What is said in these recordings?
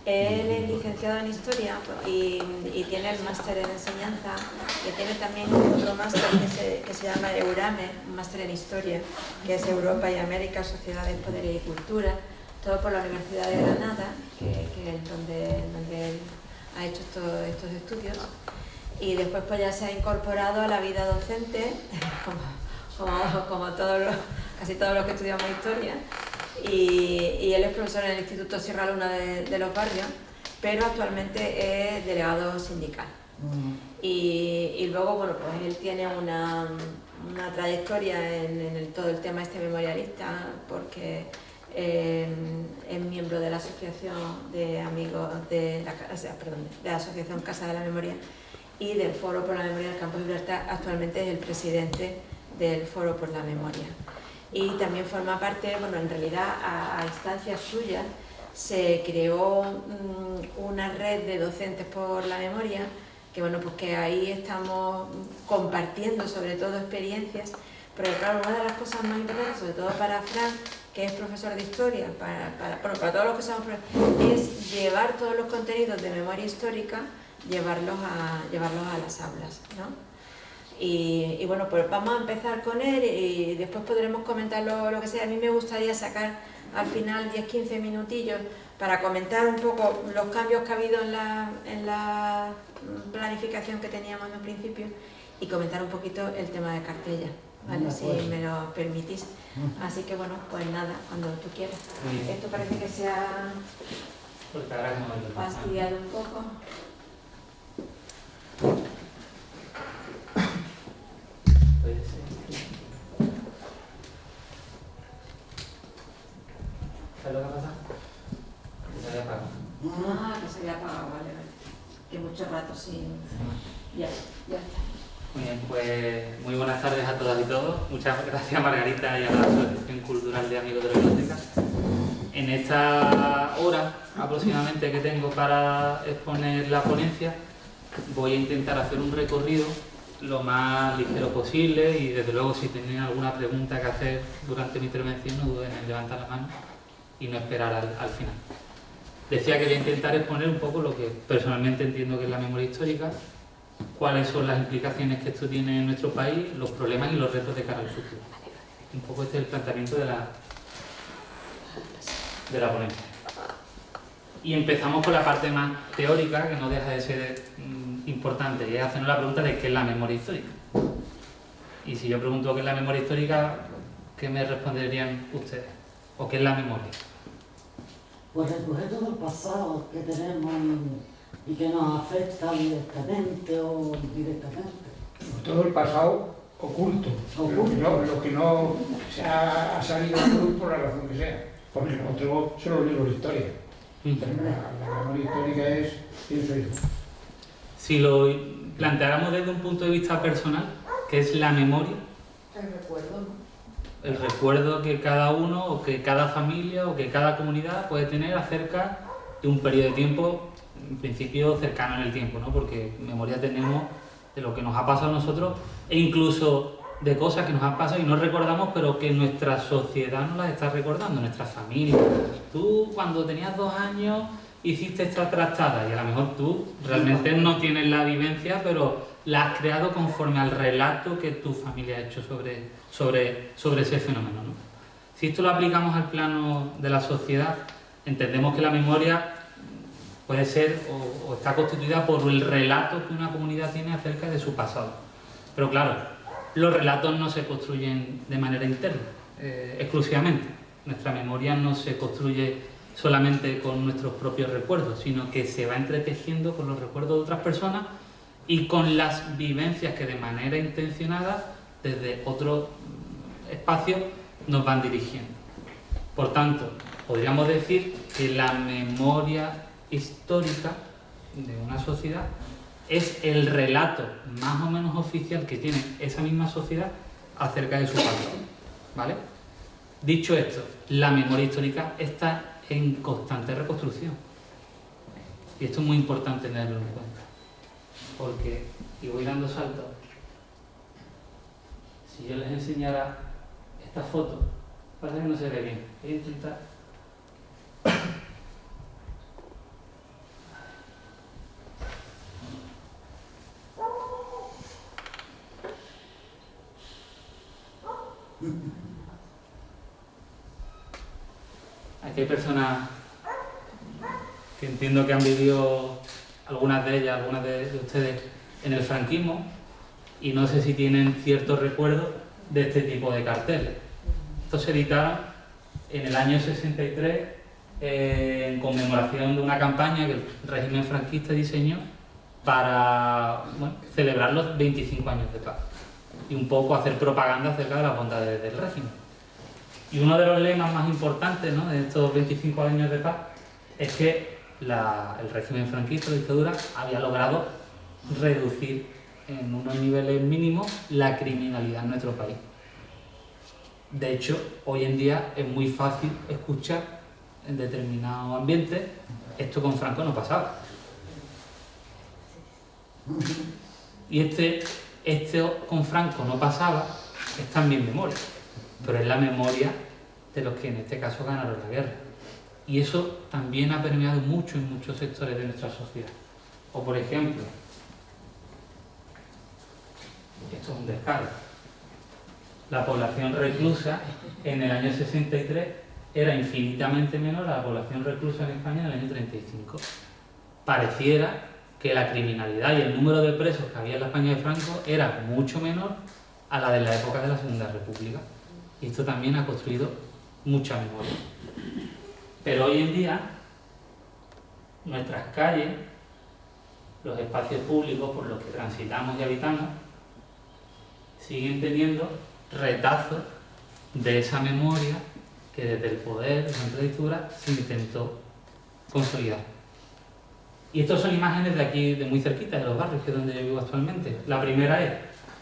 Él es licenciado en Historia y tiene el máster en Enseñanza, que tiene también otro máster que se llama EURAME, un máster en Historia, que es Europa y América, Sociedades, Poderes y Cultura, todo por la Universidad de Granada, que es donde él ha hecho estos estudios. Y después pues ya se ha incorporado a la vida docente, como casi todos los que estudiamos Historia. Y él es profesor en el Instituto Sierra Luna de Los Barrios, pero actualmente es delegado sindical. Y luego, bueno, pues él tiene una trayectoria en todo el tema memorialista, porque es miembro de la Asociación de Amigos de la Asociación Casa de la Memoria y del Foro por la Memoria del Campo de Gibraltar. Actualmente es el presidente del Foro por la Memoria. Y también forma parte, bueno, en realidad a instancias suyas se creó una red de docentes por la memoria, que bueno, pues que ahí estamos compartiendo sobre todo experiencias, pero claro, una de las cosas más importantes, sobre todo para Fran, que es profesor de historia, para todos los que somos profesores, es llevar todos los contenidos de memoria histórica, llevarlos a las aulas, ¿no? Y bueno, pues vamos a empezar con él y después podremos comentar lo que sea. A mí me gustaría sacar al final 10-15 minutillos para comentar un poco los cambios que ha habido en la planificación que teníamos en un principio y comentar un poquito el tema de Cartella, ¿vale? Si me lo permitís. Así que bueno, pues nada, cuando tú quieras. Esto parece que se ha fastidiado un poco. ¿Sabes lo que ha pasado? Que se había apagado. Que se había apagado, vale. Que mucho rato sin... Ya está. Muy bien, pues muy buenas tardes a todas y todos. Muchas gracias, Margarita, y a la Asociación Cultural de Amigos de la Biblioteca. En esta hora aproximadamente que tengo para exponer la ponencia, voy a intentar hacer un recorrido lo más ligero posible y desde luego si tienen alguna pregunta que hacer durante mi intervención no duden en levantar la mano y no esperar al final. Decía que voy a intentar exponer un poco lo que personalmente entiendo que es la memoria histórica, cuáles son las implicaciones que esto tiene en nuestro país, los problemas y los retos de cara al futuro. Un poco este es el planteamiento de la ponencia. Y empezamos con la parte más teórica, que no deja de ser importante, y es hacernos la pregunta de qué es la memoria histórica. Y si yo pregunto qué es la memoria histórica, ¿qué me responderían ustedes? ¿O qué es la memoria? Pues recoger todo el pasado que tenemos y que nos afecta directamente o indirectamente. Todo el pasado oculto. Lo que no se ha salido a la luz por la razón que sea, porque no tengo solo libros de historia. La memoria histórica es, pienso yo. Si lo planteáramos desde un punto de vista personal, ¿qué es la memoria? El recuerdo, ¿no? El recuerdo que cada uno, o que cada familia, o que cada comunidad puede tener acerca de un periodo de tiempo, en principio cercano en el tiempo, ¿no? Porque memoria tenemos de lo que nos ha pasado a nosotros e incluso de cosas que nos han pasado y no recordamos, pero que nuestra sociedad nos las está recordando, nuestras familias. Tú, cuando tenías 2 años, hiciste esta trastada y a lo mejor tú realmente no tienes la vivencia, pero la has creado conforme al relato que tu familia ha hecho sobre ese fenómeno, ¿no? Si esto lo aplicamos al plano de la sociedad, entendemos que la memoria puede ser o está constituida por el relato que una comunidad tiene acerca de su pasado. Pero claro, los relatos no se construyen de manera interna, exclusivamente. Nuestra memoria no se construye solamente con nuestros propios recuerdos, sino que se va entretejiendo con los recuerdos de otras personas y con las vivencias que de manera intencionada, desde otro espacio, nos van dirigiendo. Por tanto, podríamos decir que la memoria histórica de una sociedad es el relato más o menos oficial que tiene esa misma sociedad acerca de su pasado, ¿vale? Dicho esto, la memoria histórica está en constante reconstrucción. Y esto es muy importante tenerlo en cuenta. Porque, y voy dando saltos, si yo les enseñara esta foto, parece que no se ve bien. Voy a intentar. Aquí hay personas que entiendo que han vivido, algunas de ellas, algunas de ustedes, en el franquismo, y no sé si tienen ciertos recuerdos de este tipo de carteles. Estos se editaron en el año 63 en conmemoración de una campaña que el régimen franquista diseñó para celebrar los 25 años de paz y un poco hacer propaganda acerca de las bondades del régimen. Y uno de los lemas más importantes, ¿no?, de estos 25 años de paz es que el régimen franquista, la dictadura, había logrado reducir en unos niveles mínimos la criminalidad en nuestro país. De hecho, hoy en día es muy fácil escuchar en determinados ambientes esto con Franco no pasaba. Y este con Franco no pasaba está en mi memoria, pero es la memoria de los que en este caso ganaron la guerra. Y eso también ha permeado mucho en muchos sectores de nuestra sociedad. O por ejemplo, esto es un descargo. La población reclusa en el año 63 era infinitamente menor a la población reclusa en España en el año 35. Pareciera que la criminalidad y el número de presos que había en la España de Franco era mucho menor a la de la época de la Segunda República. Y esto también ha construido mucha memoria. Pero hoy en día, nuestras calles, los espacios públicos por los que transitamos y habitamos, siguen teniendo retazos de esa memoria que desde el poder, desde la dictadura, se intentó consolidar. Y estas son imágenes de aquí, de muy cerquita, de los barrios, que es donde yo vivo actualmente. La primera es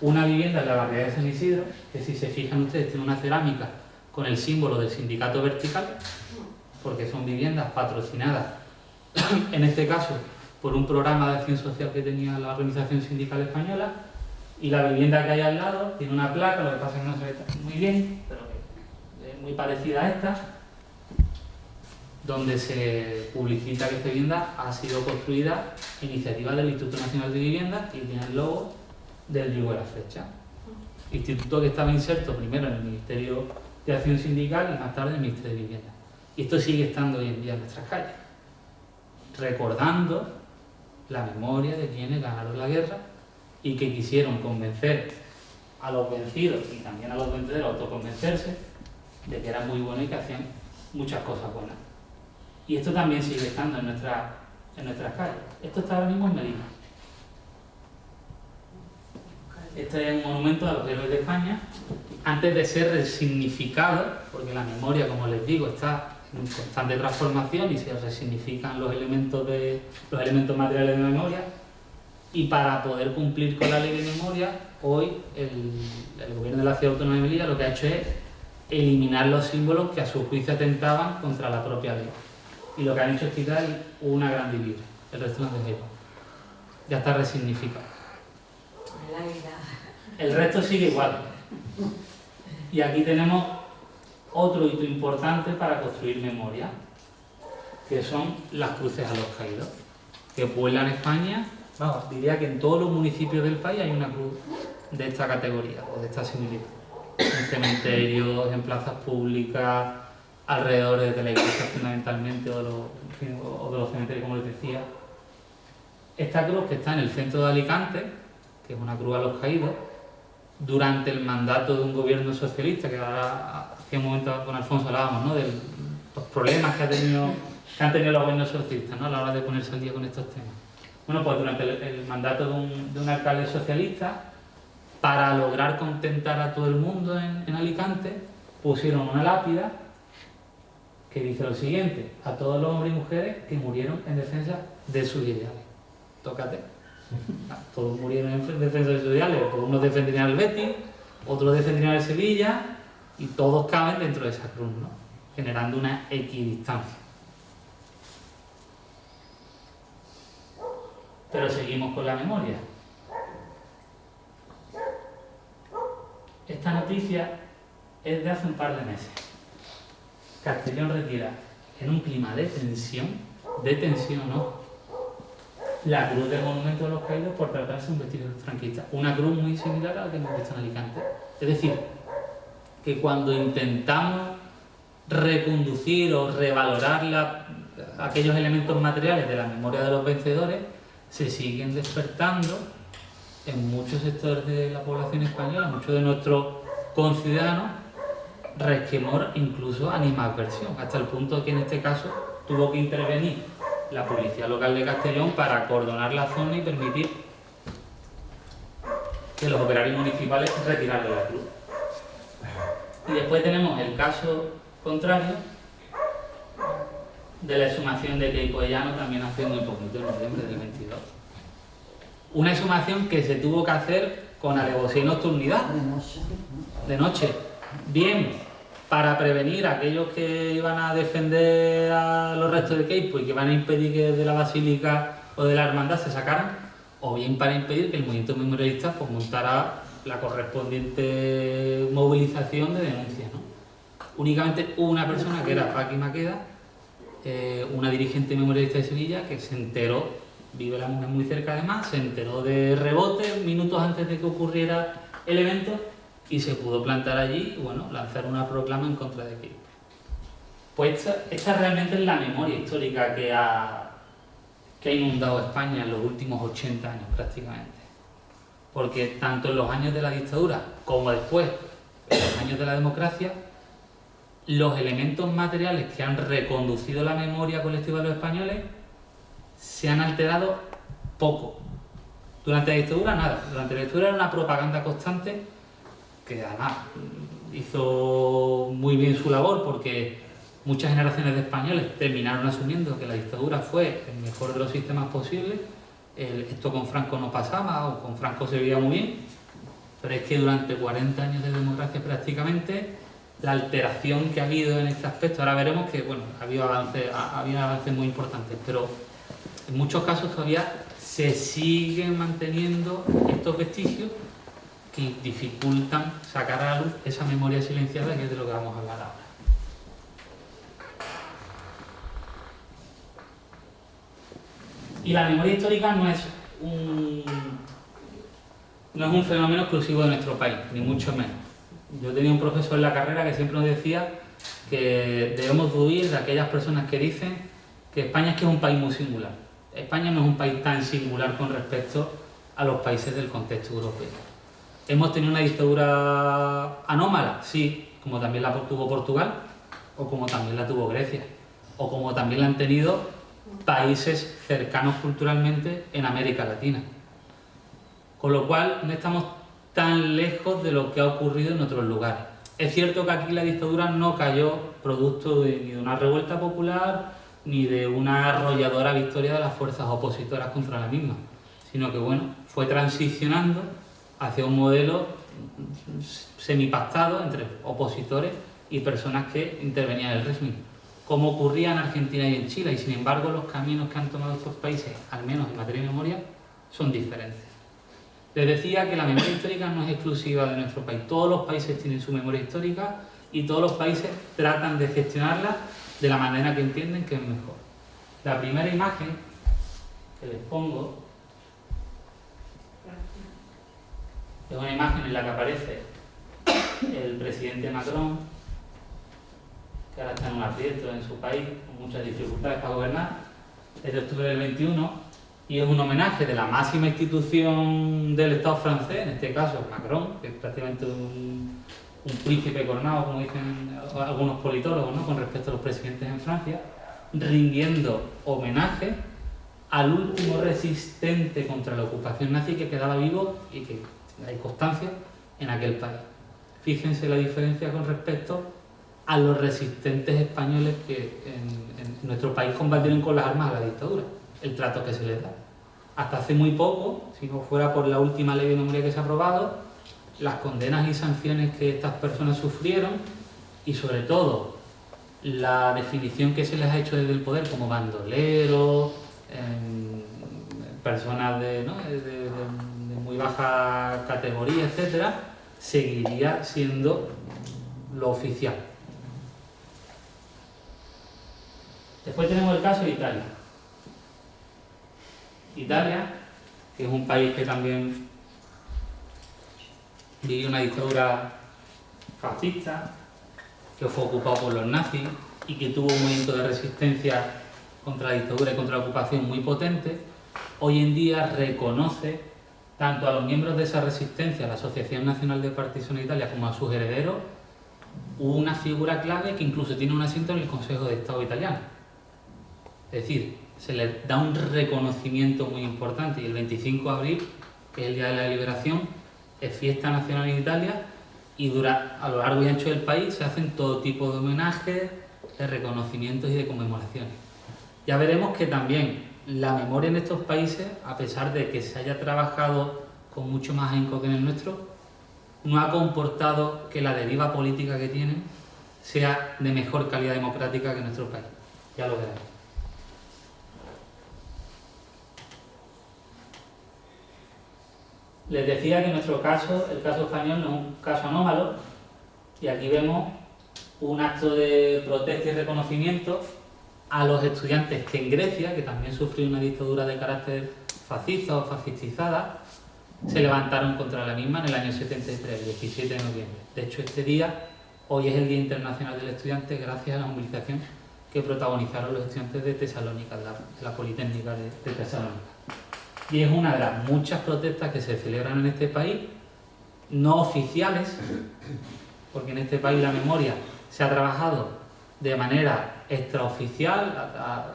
una vivienda en la barriada de San Isidro, que si se fijan ustedes tiene una cerámica con el símbolo del sindicato vertical, porque son viviendas patrocinadas, en este caso, por un programa de acción social que tenía la Organización Sindical Española, y la vivienda que hay al lado tiene una placa, lo que pasa es que no se ve muy bien, pero es muy parecida a esta, donde se publicita que esta vivienda ha sido construida a iniciativa del Instituto Nacional de Vivienda y tiene el logo del yugo de la flecha. Instituto que estaba inserto primero en el Ministerio de Acción Sindical y más tarde en el Ministerio de Vivienda. Y esto sigue estando hoy en día en nuestras calles, recordando la memoria de quienes ganaron la guerra y que quisieron convencer a los vencidos y también a los vencedores a autoconvencerse de que eran muy buenos y que hacían muchas cosas buenas. Y esto también sigue estando en nuestras calles. Esto está ahora mismo en Melilla. Este es un monumento a los héroes de España, antes de ser resignificado, porque la memoria, como les digo, está en constante transformación y se resignifican los elementos materiales de memoria. Y para poder cumplir con la ley de memoria, hoy el gobierno de la Ciudad Autónoma de Melilla lo que ha hecho es eliminar los símbolos que a su juicio atentaban contra la propia ley. Y lo que han hecho es quitar una gran divisa. El resto no se lleva. Ya está resignificado. El resto sigue igual. Y aquí tenemos otro hito importante para construir memoria, que son las cruces a los caídos, que vuelan España. Vamos, diría que en todos los municipios del país hay una cruz de esta categoría o de esta similitud. En cementerios, en plazas públicas, alrededor de la iglesia fundamentalmente o de los cementerios, como les decía. Esta cruz que está en el centro de Alicante, que es una cruz a los caídos, durante el mandato de un gobierno socialista, que ahora hace un momento con Alfonso hablábamos, ¿no?, de los problemas que han tenido los gobiernos socialistas, ¿no?, a la hora de ponerse al día con estos temas. Bueno, pues durante el mandato de un alcalde socialista, para lograr contentar a todo el mundo en Alicante, pusieron una lápida que dice lo siguiente: a todos los hombres y mujeres que murieron en defensa de sus ideales. Tócate. Todos murieron en defensa de sus ideales. Pues unos defenderían el Betis, otros defenderían el Sevilla, y todos caben dentro de esa cruz, ¿no?, generando una equidistancia. Pero seguimos con la memoria. Esta noticia es de hace un par de meses. Castellón retira, en un clima de tensión, la cruz del monumento de los caídos por tratarse de un vestigio franquista. Una cruz muy similar a la que hemos visto en Alicante. Es decir, que cuando intentamos reconducir o revalorar aquellos elementos materiales de la memoria de los vencedores, se siguen despertando en muchos sectores de la población española, muchos de nuestros conciudadanos, resquemor, incluso animadversión, hasta el punto que en este caso tuvo que intervenir la policía local de Castellón para acordonar la zona y permitir que los operarios municipales retiraran la cruz. Y después tenemos el caso contrario de la exhumación de Queipo de Llano, también hace muy poquito, en noviembre del 22. Una exhumación que se tuvo que hacer con alevosía y nocturnidad, de noche. Bien, para prevenir a aquellos que iban a defender a los restos de Queipo y que iban a impedir que de la basílica o de la hermandad se sacaran, o bien para impedir que el movimiento memorialista pues, montara la correspondiente movilización de denuncias, ¿no? Únicamente hubo una persona, que era Paqui Maqueda, una dirigente memorialista de Sevilla, que se enteró, vive la muy cerca además, se enteró de rebote minutos antes de que ocurriera el evento y se pudo plantar allí y bueno, lanzar una proclama en contra de Queipo. Pues esta realmente es la memoria histórica que ha inundado España en los últimos 80 años prácticamente. Porque tanto en los años de la dictadura como después, en los años de la democracia, los elementos materiales que han reconducido la memoria colectiva de los españoles se han alterado poco. Durante la dictadura nada. Durante la dictadura era una propaganda constante que además hizo muy bien su labor porque muchas generaciones de españoles terminaron asumiendo que la dictadura fue el mejor de los sistemas posibles. Esto con Franco no pasaba, o con Franco se veía muy bien, pero es que durante 40 años de democracia prácticamente, la alteración que ha habido en este aspecto, ahora veremos que bueno, ha habido avances muy importantes, pero en muchos casos todavía se siguen manteniendo estos vestigios que dificultan sacar a la luz esa memoria silenciada, que es de lo que vamos a hablar ahora. Y la memoria histórica no es un fenómeno exclusivo de nuestro país, ni mucho menos. Yo tenía un profesor en la carrera que siempre nos decía que debemos huir de aquellas personas que dicen que España es un país muy singular. España no es un país tan singular con respecto a los países del contexto europeo. ¿Hemos tenido una dictadura anómala? Sí, como también la tuvo Portugal, o como también la tuvo Grecia, o como también la han tenido países cercanos culturalmente en América Latina. Con lo cual no estamos tan lejos de lo que ha ocurrido en otros lugares. Es cierto que aquí la dictadura no cayó producto ni de una revuelta popular ni de una arrolladora victoria de las fuerzas opositoras contra la misma, sino que bueno, fue transicionando hacia un modelo semipactado entre opositores y personas que intervenían en el régimen, como ocurría en Argentina y en Chile, y sin embargo los caminos que han tomado estos países, al menos en materia de memoria, son diferentes. Les decía que la memoria histórica no es exclusiva de nuestro país, todos los países tienen su memoria histórica y todos los países tratan de gestionarla de la manera que entienden que es mejor. La primera imagen que les pongo es una imagen en la que aparece el presidente Macron, que ahora está en un aprieto en su país, con muchas dificultades para gobernar, es de octubre del 21, y es un homenaje de la máxima institución del Estado francés, en este caso Macron, que es prácticamente un príncipe coronado, como dicen algunos politólogos, ¿no?, con respecto a los presidentes en Francia, rindiendo homenaje al último resistente contra la ocupación nazi que quedaba vivo y que hay constancia en aquel país. Fíjense la diferencia con respecto a los resistentes españoles que en nuestro país combatieron con las armas a la dictadura, el trato que se les da. Hasta hace muy poco, si no fuera por la última ley de memoria que se ha aprobado, las condenas y sanciones que estas personas sufrieron y sobre todo la definición que se les ha hecho desde el poder como bandoleros, personas de muy baja categoría, etcétera, seguiría siendo lo oficial. Después tenemos el caso de Italia. Italia, que es un país que también vivió una dictadura fascista, que fue ocupado por los nazis y que tuvo un movimiento de resistencia contra la dictadura y contra la ocupación muy potente, hoy en día reconoce tanto a los miembros de esa resistencia, la Asociación Nacional de Partisanos de Italia, como a sus herederos, una figura clave que incluso tiene un asiento en el Consejo de Estado italiano. Es decir, se le da un reconocimiento muy importante, y el 25 de abril, que es el Día de la Liberación, es fiesta nacional en Italia, y a lo largo y ancho del país se hacen todo tipo de homenajes, de reconocimientos y de conmemoraciones. Ya veremos que también la memoria en estos países, a pesar de que se haya trabajado con mucho más ahínco que en el nuestro, no ha comportado que la deriva política que tienen sea de mejor calidad democrática que en nuestro país. Ya lo veremos. Les decía que en nuestro caso, el caso español, no es un caso anómalo, y aquí vemos un acto de protesta y reconocimiento a los estudiantes que en Grecia, que también sufrió una dictadura de carácter fascista o fascistizada, se levantaron contra la misma en el año 73, el 17 de noviembre. De hecho, este día, hoy es el Día Internacional del Estudiante, gracias a la movilización que protagonizaron los estudiantes de Tesalónica, de la Politécnica de Tesalónica. Y es una de las muchas protestas que se celebran en este país, no oficiales, porque en este país la memoria se ha trabajado de manera extraoficial,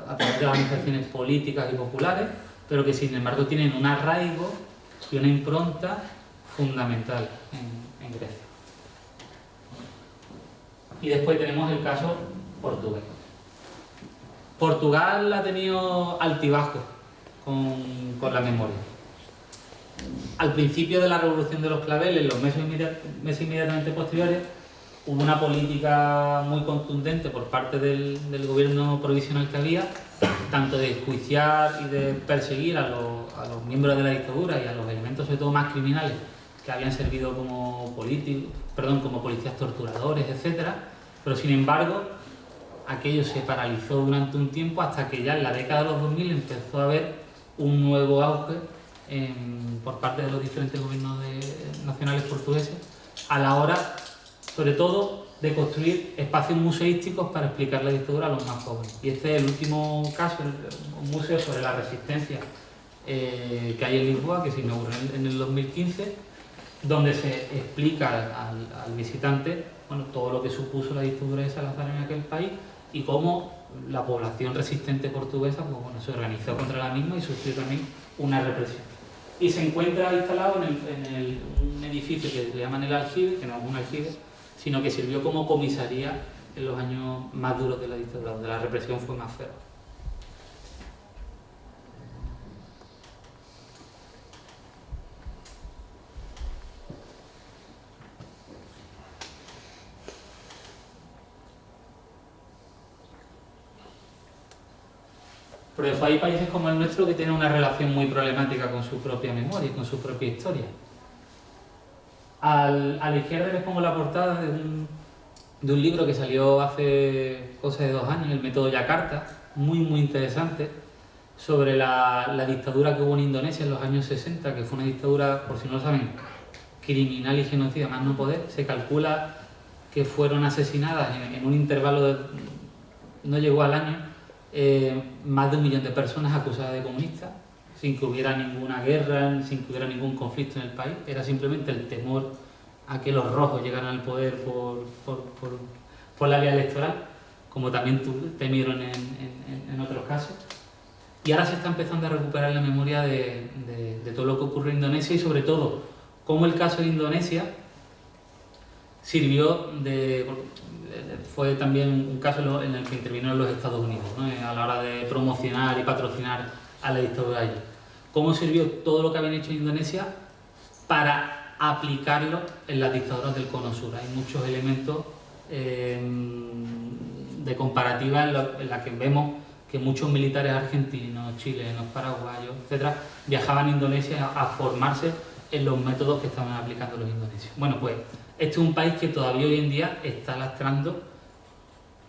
a través de organizaciones políticas y populares, pero que sin embargo tienen un arraigo y una impronta fundamental en Grecia. Y después tenemos el caso portugués. Portugal ha tenido altibajos con la memoria. Al principio de la Revolución de los Claveles, los meses inmediatamente posteriores, hubo una política muy contundente por parte del gobierno provisional que había, tanto de enjuiciar y de perseguir a los miembros de la dictadura y a los elementos sobre todo más criminales que habían servido como policías torturadores, etc. Pero sin embargo, aquello se paralizó durante un tiempo hasta que ya en la década de los 2000 empezó a haber un nuevo auge por parte de los diferentes gobiernos nacionales portugueses a la hora, sobre todo, de construir espacios museísticos para explicar la dictadura a los más jóvenes. Y este es el último caso, un museo sobre la resistencia que hay en Lisboa, que se inauguró en el 2015, donde se explica al visitante todo lo que supuso la dictadura de Salazar en aquel país y cómo la población resistente portuguesa se organizó contra la misma y sufrió también una represión. Y se encuentra instalado en un edificio que le llaman el aljibe, que no es un aljibe, sino que sirvió como comisaría en los años más duros de la dictadura, donde la represión fue más feroz. Pero después hay países como el nuestro que tienen una relación muy problemática con su propia memoria y con su propia historia. A la izquierda les pongo la portada de un libro que salió hace cosa de 2 años, el método Yakarta, muy interesante, sobre la dictadura que hubo en Indonesia en los años 60, que fue una dictadura, por si no lo saben, criminal y genocida, más no poder. Se calcula que fueron asesinadas en un intervalo de, no llegó al año, más de 1 millón de personas acusadas de comunistas, sin que hubiera ninguna guerra, sin que hubiera ningún conflicto en el país. Era simplemente el temor a que los rojos llegaran al poder por la vía electoral, como también temieron en otros casos. Y ahora se está empezando a recuperar la memoria de todo lo que ocurrió en Indonesia y sobre todo cómo el caso de Indonesia sirvió fue también un caso en el que intervinieron los Estados Unidos, ¿no? A la hora de promocionar y patrocinar a la dictadura allí. Cómo sirvió todo lo que habían hecho en Indonesia para aplicarlo en las dictaduras del Cono Sur. Hay muchos elementos de comparativa en la que vemos que muchos militares argentinos, chilenos, paraguayos, etcétera, viajaban a Indonesia a formarse en los métodos que estaban aplicando los indonesios. Bueno, pues este es un país que todavía hoy en día está lastrando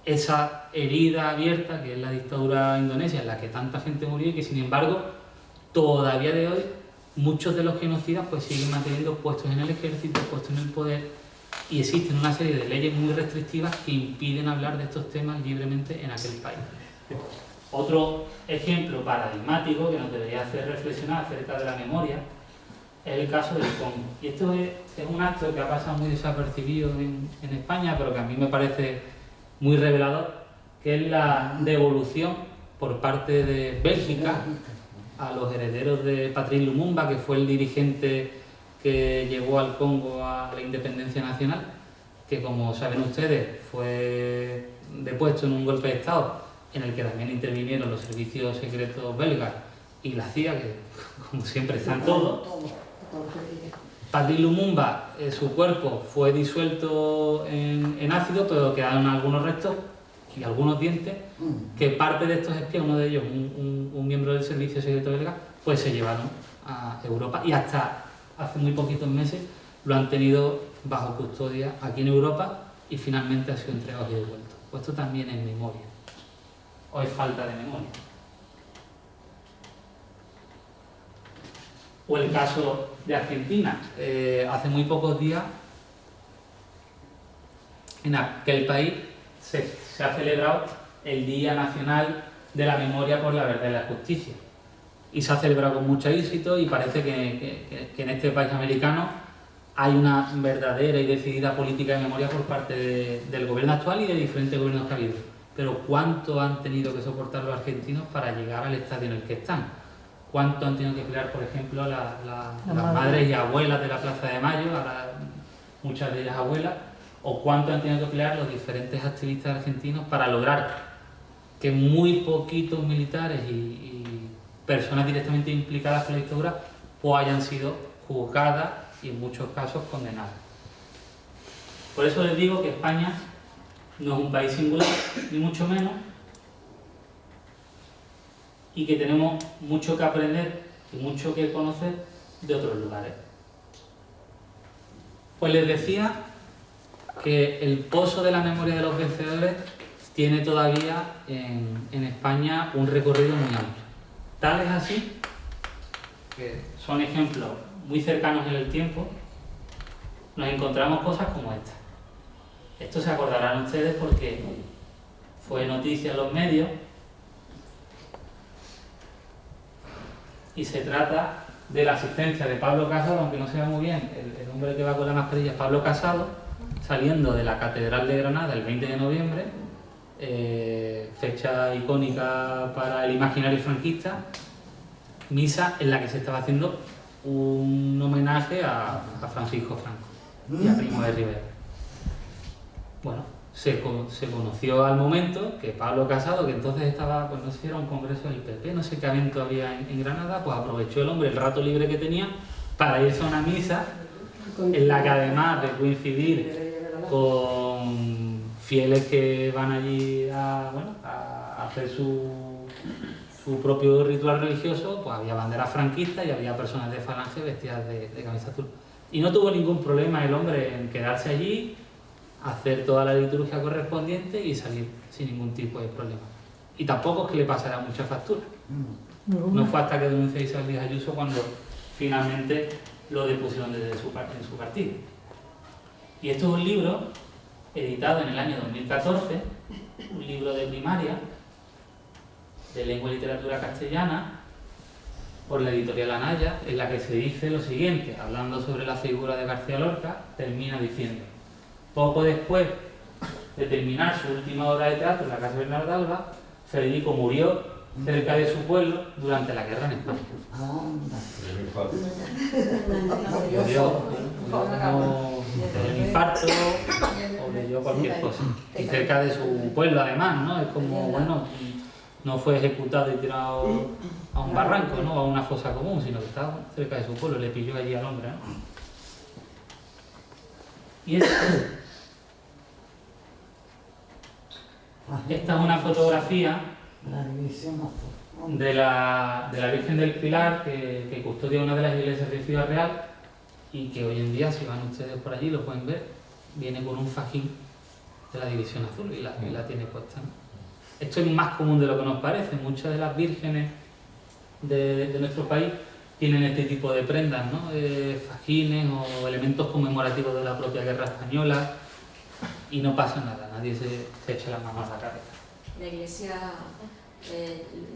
esa herida abierta que es la dictadura indonesia, en la que tanta gente murió y que sin embargo todavía de hoy muchos de los genocidas pues siguen manteniendo puestos en el ejército, puestos en el poder y existen una serie de leyes muy restrictivas que impiden hablar de estos temas libremente en aquel país. Otro ejemplo paradigmático que nos debería hacer reflexionar acerca de la memoria es el caso del Congo. Y esto es un acto que ha pasado muy desapercibido en España, pero que a mí me parece muy revelador, que es la devolución por parte de Bélgica a los herederos de Patrice Lumumba, que fue el dirigente que llevó al Congo a la independencia nacional, que, como saben ustedes, fue depuesto en un golpe de Estado en el que también intervinieron los servicios secretos belgas y la CIA, que como siempre están todos. Patrice Lumumba, su cuerpo fue disuelto en ácido, pero quedaron algunos restos y algunos dientes que parte de estos espías, uno de ellos un miembro del servicio secreto belga, pues se llevaron a Europa, y hasta hace muy poquitos meses lo han tenido bajo custodia aquí en Europa y finalmente ha sido entregado y devuelto. Pues esto también es memoria, o es falta de memoria. O el caso de Argentina. Hace muy pocos días en aquel país se ha celebrado el Día Nacional de la Memoria por la Verdad y la Justicia. Y se ha celebrado con mucho éxito, y parece que en este país americano hay una verdadera y decidida política de memoria por parte del gobierno actual y de diferentes gobiernos que ha habido. Pero ¿cuánto han tenido que soportar los argentinos para llegar al estadio en el que están? ¿Cuánto han tenido que pelear, por ejemplo, las madres y abuelas de la Plaza de Mayo, ahora muchas de ellas abuelas? ¿O cuánto han tenido que pelear los diferentes activistas argentinos para lograr que muy poquitos militares y personas directamente implicadas con la dictadura pues hayan sido juzgadas y en muchos casos condenadas? Por eso les digo que España no es un país singular, ni mucho menos, y que tenemos mucho que aprender y mucho que conocer de otros lugares. Pues les decía que el pozo de la memoria de los vencedores tiene todavía en España un recorrido muy amplio. Tal es así que son ejemplos muy cercanos en el tiempo, nos encontramos cosas como esta. Esto se acordarán ustedes porque fue noticia en los medios, y se trata de la asistencia de Pablo Casado, aunque no se vea muy bien, el hombre que va con la mascarilla es Pablo Casado, saliendo de la Catedral de Granada el 20 de noviembre, fecha icónica para el imaginario franquista, misa en la que se estaba haciendo un homenaje a Francisco Franco y a Primo de Rivera. Bueno, se conoció al momento que Pablo Casado, que entonces estaba, pues no sé si era un congreso del PP, no sé qué evento había en Granada, pues aprovechó el hombre el rato libre que tenía para irse a una misa en la que, además de coincidir con fieles que van allí a hacer su propio ritual religioso, pues había banderas franquistas y había personas de Falange vestidas de camisa azul. Y no tuvo ningún problema el hombre en quedarse allí, hacer toda la liturgia correspondiente y salir sin ningún tipo de problema. Y tampoco es que le pasara mucha factura. No fue hasta que denunció a Isabel Díaz Ayuso cuando finalmente lo depusieron desde su partido. Y esto es un libro editado en el año 2014, un libro de primaria de lengua y literatura castellana por la editorial Anaya, en la que se dice lo siguiente, hablando sobre la figura de García Lorca, termina diciendo: poco después de terminar su última obra de teatro en la Casa Bernardo Alba, Federico murió cerca de su pueblo durante la guerra en España. Murió de un infarto o le dio cualquier cosa. Y cerca de su pueblo, además, ¿no? Es como, bueno, no fue ejecutado y tirado a un barranco, ¿no? A una fosa común, sino que estaba cerca de su pueblo, le pilló allí al hombre, ¿no? Y esta es una fotografía de la Virgen del Pilar que custodia una de las iglesias de Ciudad Real y que hoy en día, si van ustedes por allí, lo pueden ver, viene con un fajín de la División Azul y la tiene puesta, ¿no? Esto es más común de lo que nos parece. Muchas de las vírgenes de nuestro país tienen este tipo de prendas, ¿no? Fajines o elementos conmemorativos de la propia guerra española, y no pasa nada, nadie se echa las manos a la cabeza. La Iglesia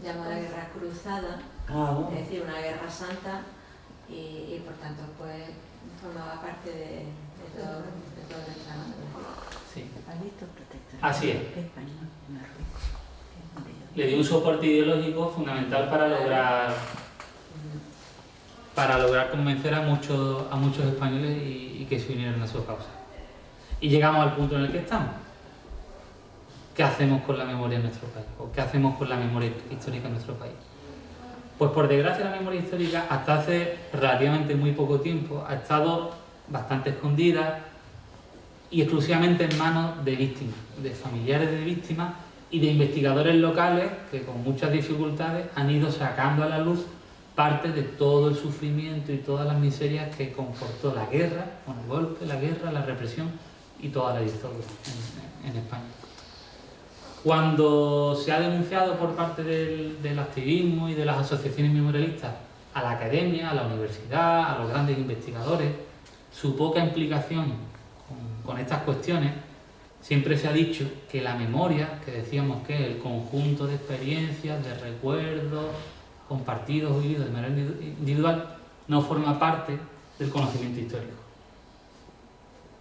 llama a la guerra cruzada, Claro. es decir, una guerra santa, y por tanto pues formaba parte de todo el entramado. Sí. Así es. Le dio un soporte ideológico fundamental para lograr convencer a muchos españoles y que se unieran a su causa. Y llegamos al punto en el que estamos. ¿Qué hacemos con la memoria en nuestro país? ¿O qué hacemos con la memoria histórica en nuestro país? Pues por desgracia la memoria histórica hasta hace relativamente muy poco tiempo ha estado bastante escondida y exclusivamente en manos de víctimas, de familiares de víctimas y de investigadores locales que con muchas dificultades han ido sacando a la luz parte de todo el sufrimiento y todas las miserias que comportó la guerra, bueno, el golpe, la guerra, la represión y toda la dictadura en España. Cuando se ha denunciado por parte del activismo y de las asociaciones memorialistas a la academia, a la universidad, a los grandes investigadores, su poca implicación con estas cuestiones, siempre se ha dicho que la memoria, que decíamos que es el conjunto de experiencias, de recuerdos, compartidos o vividos de manera individual, no forma parte del conocimiento histórico.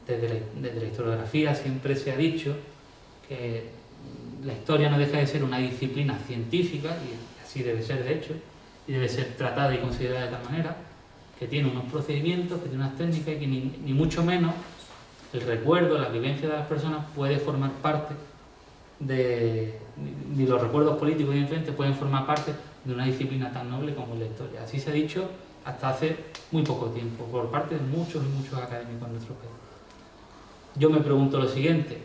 Desde la historiografía siempre se ha dicho que la historia no deja de ser una disciplina científica, y así debe ser de hecho, y debe ser tratada y considerada de tal manera, que tiene unos procedimientos, que tiene unas técnicas, y que ni mucho menos el recuerdo, la vivencia de las personas puede formar parte ni los recuerdos políticos evidentemente pueden formar parte de una disciplina tan noble como la historia. Así se ha dicho hasta hace muy poco tiempo, por parte de muchos y muchos académicos en nuestro país. Yo me pregunto lo siguiente: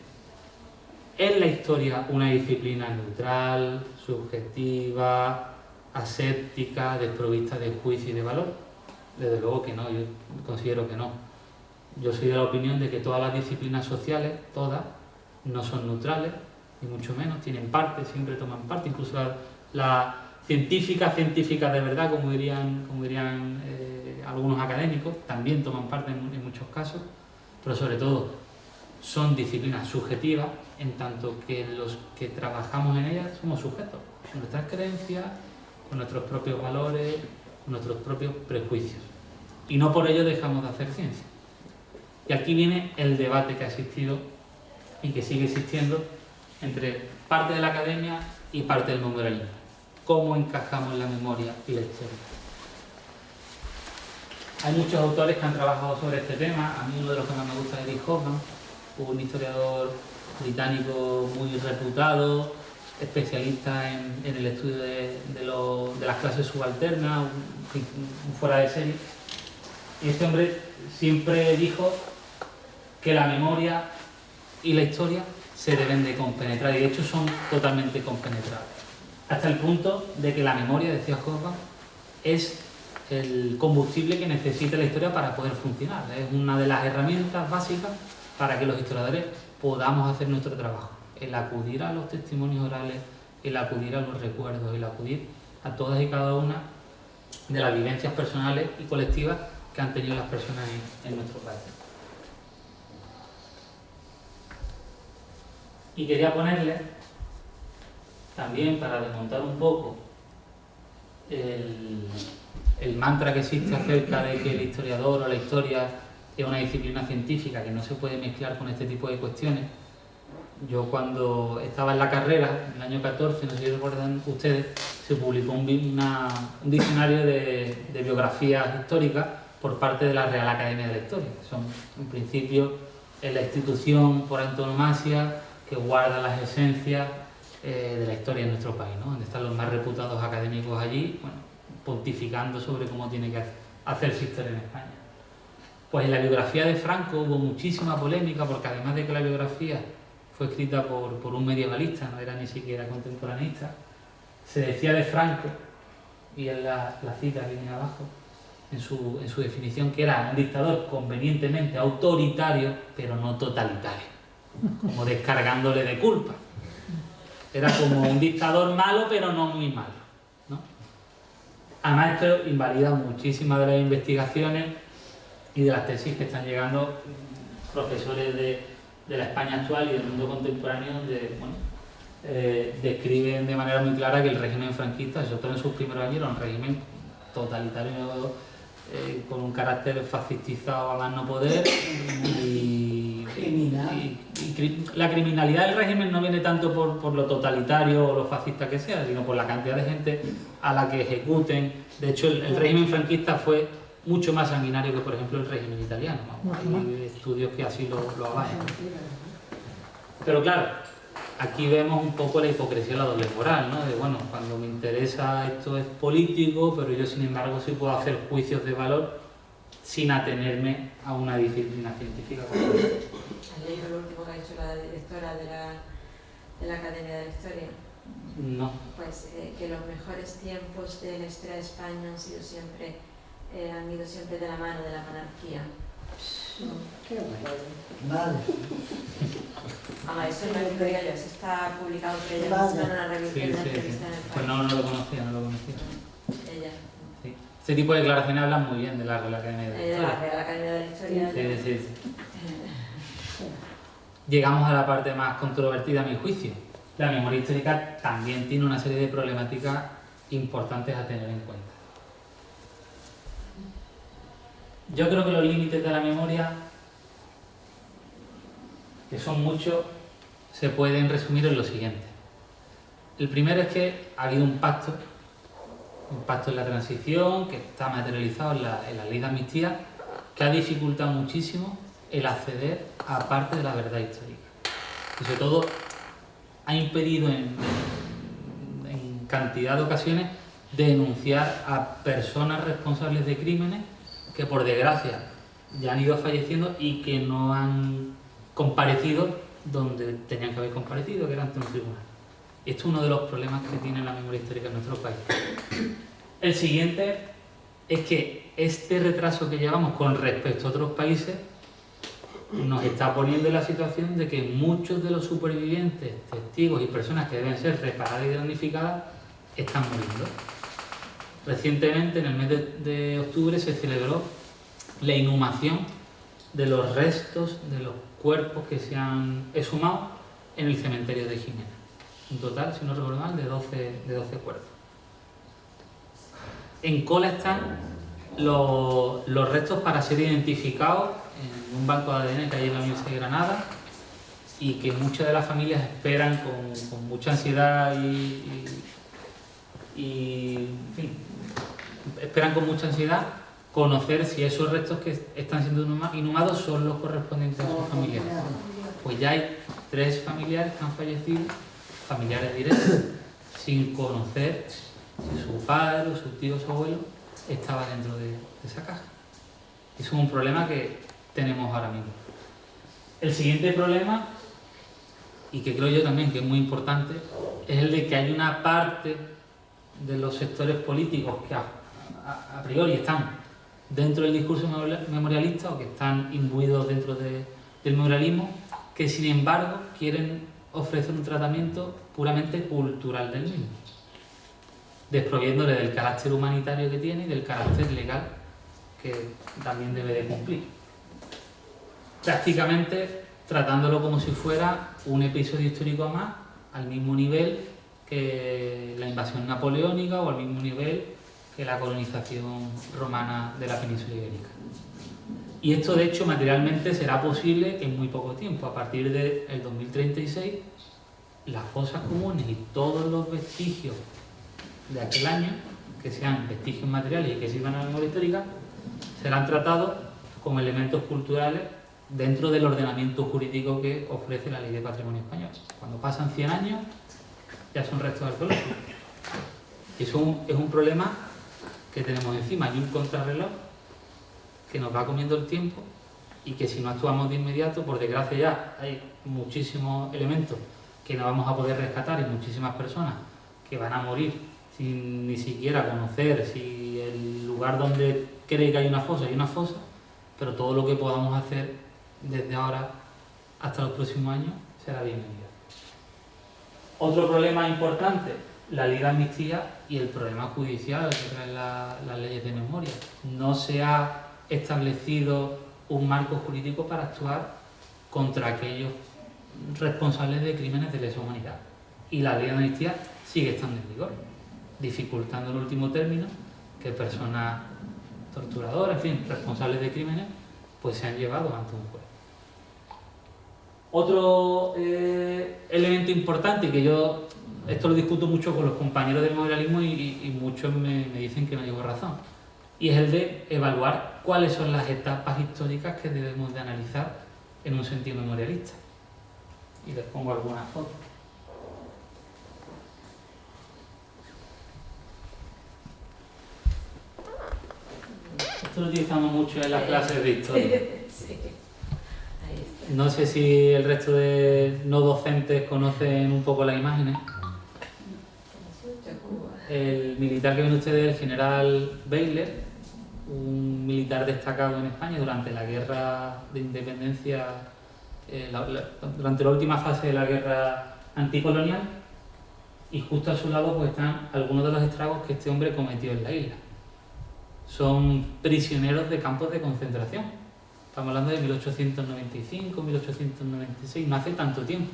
¿es la historia una disciplina neutral, subjetiva, aséptica, desprovista de juicio y de valor? Desde luego que no, yo considero que no. Yo soy de la opinión de que todas las disciplinas sociales, todas, no son neutrales, ni mucho menos, tienen parte, siempre toman parte, incluso la científica de verdad, como dirían algunos académicos, también toman parte en muchos casos, pero sobre todo son disciplinas subjetivas, en tanto que los que trabajamos en ellas somos sujetos, con nuestras creencias, con nuestros propios valores, con nuestros propios prejuicios. Y no por ello dejamos de hacer ciencia. Y aquí viene el debate que ha existido y que sigue existiendo entre parte de la academia y parte del memorialismo. ¿Cómo encajamos la memoria y la historia? Hay muchos autores que han trabajado sobre este tema. A mí uno de los que más me gusta es Eric Hobsbawm, un historiador británico muy reputado, especialista en el estudio de las clases subalternas, un fuera de serie. Y este hombre siempre dijo que la memoria y la historia se deben de compenetrar, y de hecho son totalmente compenetrables. Hasta el punto de que la memoria, decía Hobsbawm, es el combustible que necesita la historia para poder funcionar. Es una de las herramientas básicas para que los historiadores podamos hacer nuestro trabajo. El acudir a los testimonios orales, el acudir a los recuerdos, el acudir a todas y cada una de las vivencias personales y colectivas que han tenido las personas en nuestro país. Y quería ponerle, también para desmontar un poco el mantra que existe acerca de que el historiador o la historia es una disciplina científica que no se puede mezclar con este tipo de cuestiones. Yo cuando estaba en la carrera, en el año 14, no sé si recuerdan ustedes, se publicó un diccionario de biografías históricas por parte de la Real Academia de la Historia. Son, en principio, es la institución por antonomasia que guarda las esencias de la historia en nuestro país, ¿no? Donde están los más reputados académicos allí, bueno, pontificando sobre cómo tiene que hacerse historia en España. Pues en la biografía de Franco hubo muchísima polémica, porque además de que la biografía fue escrita por un medievalista, no era ni siquiera contemporaneista, se decía de Franco, y en la cita que viene abajo, en su definición, que era un dictador convenientemente autoritario, pero no totalitario, como descargándole de culpa. Era como un dictador malo, pero no muy malo, ¿no? Además, esto invalida muchísimas de las investigaciones y de las tesis que están llegando profesores de la España actual y del mundo contemporáneo, donde describen de manera muy clara que el régimen franquista, sobre todo en sus primeros años, era un régimen totalitario con un carácter fascistizado a más no poder y la criminalidad del régimen no viene tanto por lo totalitario o lo fascista que sea, sino por la cantidad de gente a la que ejecuten. De hecho, el régimen franquista fue mucho más sanguinario que, por ejemplo, el régimen italiano, ¿no? Hay estudios que así lo avalan. Pero claro, aquí vemos un poco la hipocresía, la doble moral, ¿no? De bueno, cuando me interesa esto es político, pero yo sin embargo sí puedo hacer juicios de valor sin atenerme a una disciplina científica. ¿Has leído lo último que ha dicho la directora de la Academia de la Historia? No. Pues que los mejores tiempos de la historia de España han ido siempre de la mano de la monarquía. Qué bueno. Vale. Eso no lo digo yo, eso está publicado por ella Vale. en una revista, Sí, en una sí, entrevista sí. en el Pues País. no lo conocía. Ella. Sí. Este tipo de declaraciones hablan muy bien de la Real Academia de la Ella de la Historia. Real Academia de la Historia. Sí. Llegamos a la parte más controvertida a mi juicio. La memoria histórica también tiene una serie de problemáticas importantes a tener en cuenta. Yo creo que los límites de la memoria, que son muchos, se pueden resumir en lo siguiente. El primero es que ha habido un pacto en la transición, que está materializado en la ley de amnistía, que ha dificultado muchísimo el acceder a parte de la verdad histórica. Y sobre todo ha impedido en cantidad de ocasiones denunciar a personas responsables de crímenes que por desgracia ya han ido falleciendo y que no han comparecido donde tenían que haber comparecido, que era ante un tribunal. Esto es uno de los problemas que tiene la memoria histórica en nuestro país. El siguiente es que este retraso que llevamos con respecto a otros países nos está poniendo en la situación de que muchos de los supervivientes, testigos y personas que deben ser reparadas y damnificadas están muriendo. Recientemente, en el mes de octubre, se celebró la inhumación de los restos de los cuerpos que se han exhumado en el cementerio de Jimena. Un total, si no recuerdo mal, de 12 cuerpos. En cola están los restos para ser identificados en un banco de ADN que hay en la Universidad de Granada y que muchas de las familias esperan con mucha ansiedad y en fin, esperan con mucha ansiedad conocer si esos restos que están siendo inhumados son los correspondientes a sus familiares. Pues ya hay 3 familiares que han fallecido, familiares directos, sin conocer si su padre o su tío o su abuelo estaba dentro de esa caja. Eso es un problema que tenemos ahora mismo. El siguiente problema, y que creo yo también que es muy importante, es el de que hay una parte de los sectores políticos que a priori están dentro del discurso memorialista o que están imbuidos dentro del memorialismo, que sin embargo quieren ofrecer un tratamiento puramente cultural del mismo, desproviéndole del carácter humanitario que tiene y del carácter legal que también debe de cumplir. Prácticamente tratándolo como si fuera un episodio histórico más, al mismo nivel que la invasión napoleónica o al mismo nivel que la colonización romana de la península ibérica. Y esto de hecho materialmente será posible en muy poco tiempo. A partir del 2036, las fosas comunes y todos los vestigios de aquel año, que sean vestigios materiales y que sirvan a la memoria histórica, serán tratados como elementos culturales dentro del ordenamiento jurídico que ofrece la Ley de Patrimonio Español. Cuando pasan 100 años, ya son restos arqueológicos. Y eso es un problema que tenemos encima. Hay un contrarreloj que nos va comiendo el tiempo y que si no actuamos de inmediato, por desgracia ya hay muchísimos elementos que no vamos a poder rescatar y muchísimas personas que van a morir sin ni siquiera conocer si el lugar donde cree que hay una fosa, pero todo lo que podamos hacer desde ahora hasta los próximos años será bienvenido. Otro problema importante la ley de amnistía y el problema judicial que traen las leyes de memoria. No se ha establecido un marco jurídico para actuar contra aquellos responsables de crímenes de lesa humanidad. Y la ley de amnistía sigue estando en vigor, dificultando en último término que personas torturadoras, en fin, responsables de crímenes, pues se han llevado ante un juez. Otro elemento importante, que yo esto lo discuto mucho con los compañeros del memorialismo y muchos me dicen que no llevo razón, y es el de evaluar cuáles son las etapas históricas que debemos de analizar en un sentido memorialista. Y les pongo algunas fotos. Esto lo utilizamos mucho en las clases de historia. Sí. Ahí está. No sé si el resto de no docentes conocen un poco las imágenes. El militar que ven ustedes, el general Bayler, un militar destacado en España durante la guerra de independencia, durante la última fase de la guerra anticolonial, y justo a su lado pues están algunos de los estragos que este hombre cometió en la isla. Son prisioneros de campos de concentración. Estamos hablando de 1895, 1896, no hace tanto tiempo.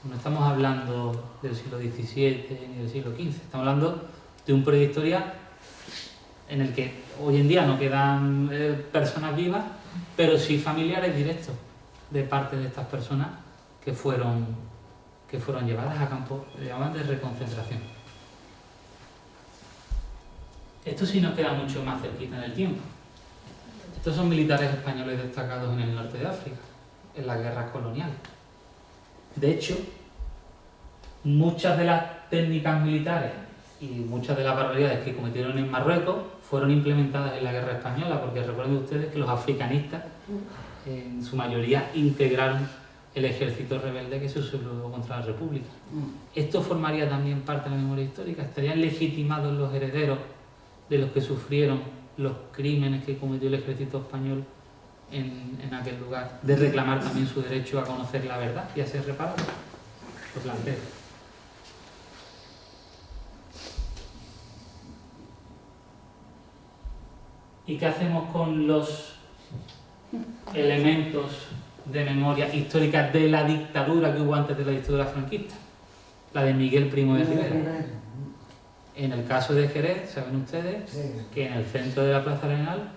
No estamos hablando del siglo XVII ni del siglo XV, estamos hablando de un periodo de historia en el que hoy en día no quedan personas vivas, pero sí familiares directos de parte de estas personas que fueron llevadas a campos, le llaman de reconcentración. Esto sí nos queda mucho más cerquita en el tiempo. Estos son militares españoles destacados en el norte de África, en las guerras coloniales. De hecho, muchas de las técnicas militares y muchas de las barbaridades que cometieron en Marruecos fueron implementadas en la guerra española, porque recuerden ustedes que los africanistas, en su mayoría, integraron el ejército rebelde que se sublevó contra la República. Esto formaría también parte de la memoria histórica. ¿Estarían legitimados los herederos de los que sufrieron los crímenes que cometió el ejército español en aquel lugar, de reclamar también su derecho a conocer la verdad y a ser reparados? Lo planteo. ¿Y qué hacemos con los elementos de memoria histórica de la dictadura que hubo antes de la dictadura franquista? La de Miguel Primo de Rivera. En el caso de Jerez, saben ustedes que en el centro de la Plaza Arenal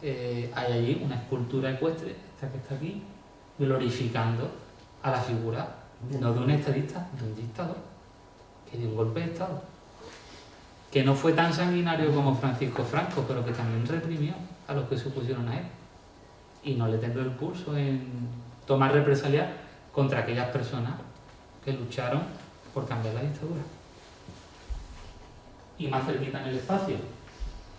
hay allí una escultura ecuestre, esta que está aquí, glorificando a la figura no de un estadista, de un dictador que dio un golpe de Estado, que no fue tan sanguinario como Francisco Franco, pero que también reprimió a los que se opusieron a él y no le tembló el pulso en tomar represalias contra aquellas personas que lucharon por cambiar la dictadura. Y más cerquita en el espacio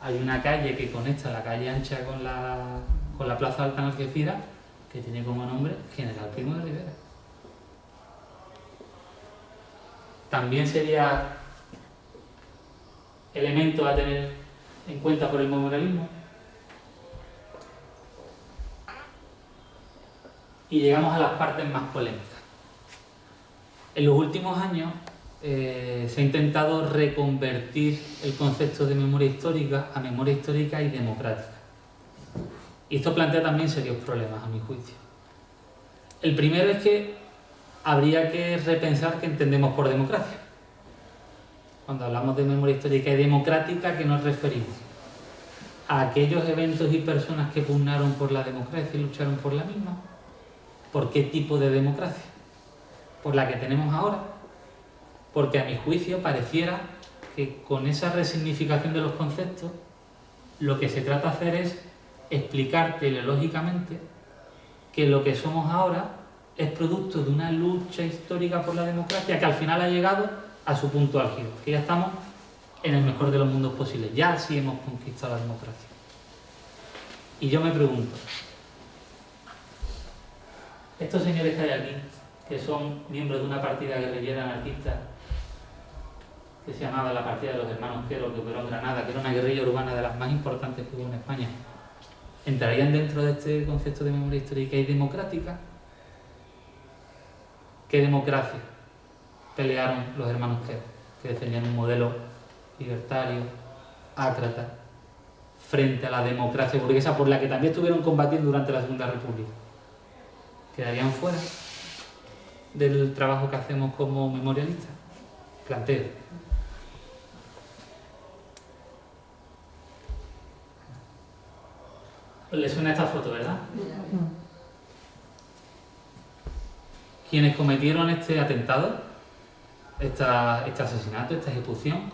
hay una calle que conecta la calle ancha con la plaza Alta en Algeciras, que tiene como nombre General Primo de Rivera. También sería elemento a tener en cuenta por el memorialismo. Y llegamos a las partes más polémicas. En los últimos años se ha intentado reconvertir el concepto de memoria histórica a memoria histórica y democrática. Y esto plantea también serios problemas, a mi juicio. El primero es que habría que repensar qué entendemos por democracia. Cuando hablamos de memoria histórica y democrática, ¿a qué nos referimos? ¿A aquellos eventos y personas que pugnaron por la democracia y lucharon por la misma? ¿Por qué tipo de democracia? ¿Por la que tenemos ahora? Porque a mi juicio pareciera que con esa resignificación de los conceptos lo que se trata de hacer es explicar teleológicamente que lo que somos ahora es producto de una lucha histórica por la democracia que al final ha llegado a su punto álgido, que ya estamos en el mejor de los mundos posibles, ya sí hemos conquistado la democracia. Y yo me pregunto, estos señores que hay aquí, que son miembros de una partida guerrillera anarquista que se llamaba la Partida de los Hermanos Quero, que operó en Granada, que era una guerrilla urbana de las más importantes que hubo en España, ¿entrarían dentro de este concepto de memoria histórica y democrática? ¿Qué democracia? pelearon los hermanos que defendían un modelo libertario, ácrata, frente a la democracia burguesa por la que también estuvieron combatiendo durante la Segunda República. ¿Quedarían fuera del trabajo que hacemos como memorialistas? Planteo. ¿Les suena esta foto, verdad? Quienes cometieron este atentado, este asesinato, esta ejecución,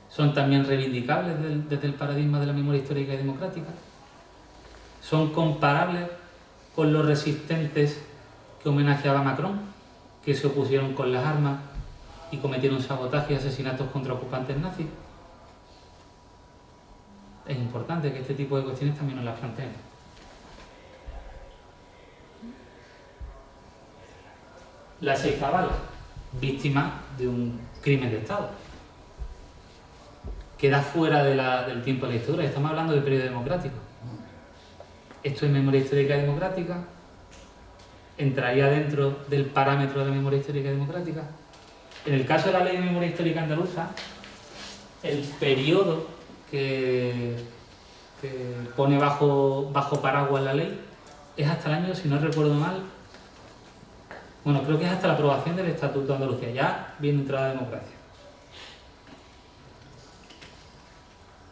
son también reivindicables desde el paradigma de la memoria histórica y democrática. Son comparables con los resistentes que homenajeaba Macron, que se opusieron con las armas y cometieron sabotaje y asesinatos contra ocupantes nazis. Es importante que este tipo de cuestiones también nos las planteemos. La Seizabala, víctima de un crimen de Estado, queda fuera del tiempo de la historia. Estamos hablando de periodo democrático. Esto es memoria histórica y democrática. ¿Entraría dentro del parámetro de la memoria histórica y democrática? En el caso de la Ley de Memoria Histórica Andaluza, el periodo que pone bajo paraguas la ley es hasta el año, si no recuerdo mal, bueno, creo que es hasta la aprobación del Estatuto de Andalucía. Ya viene entrada la democracia.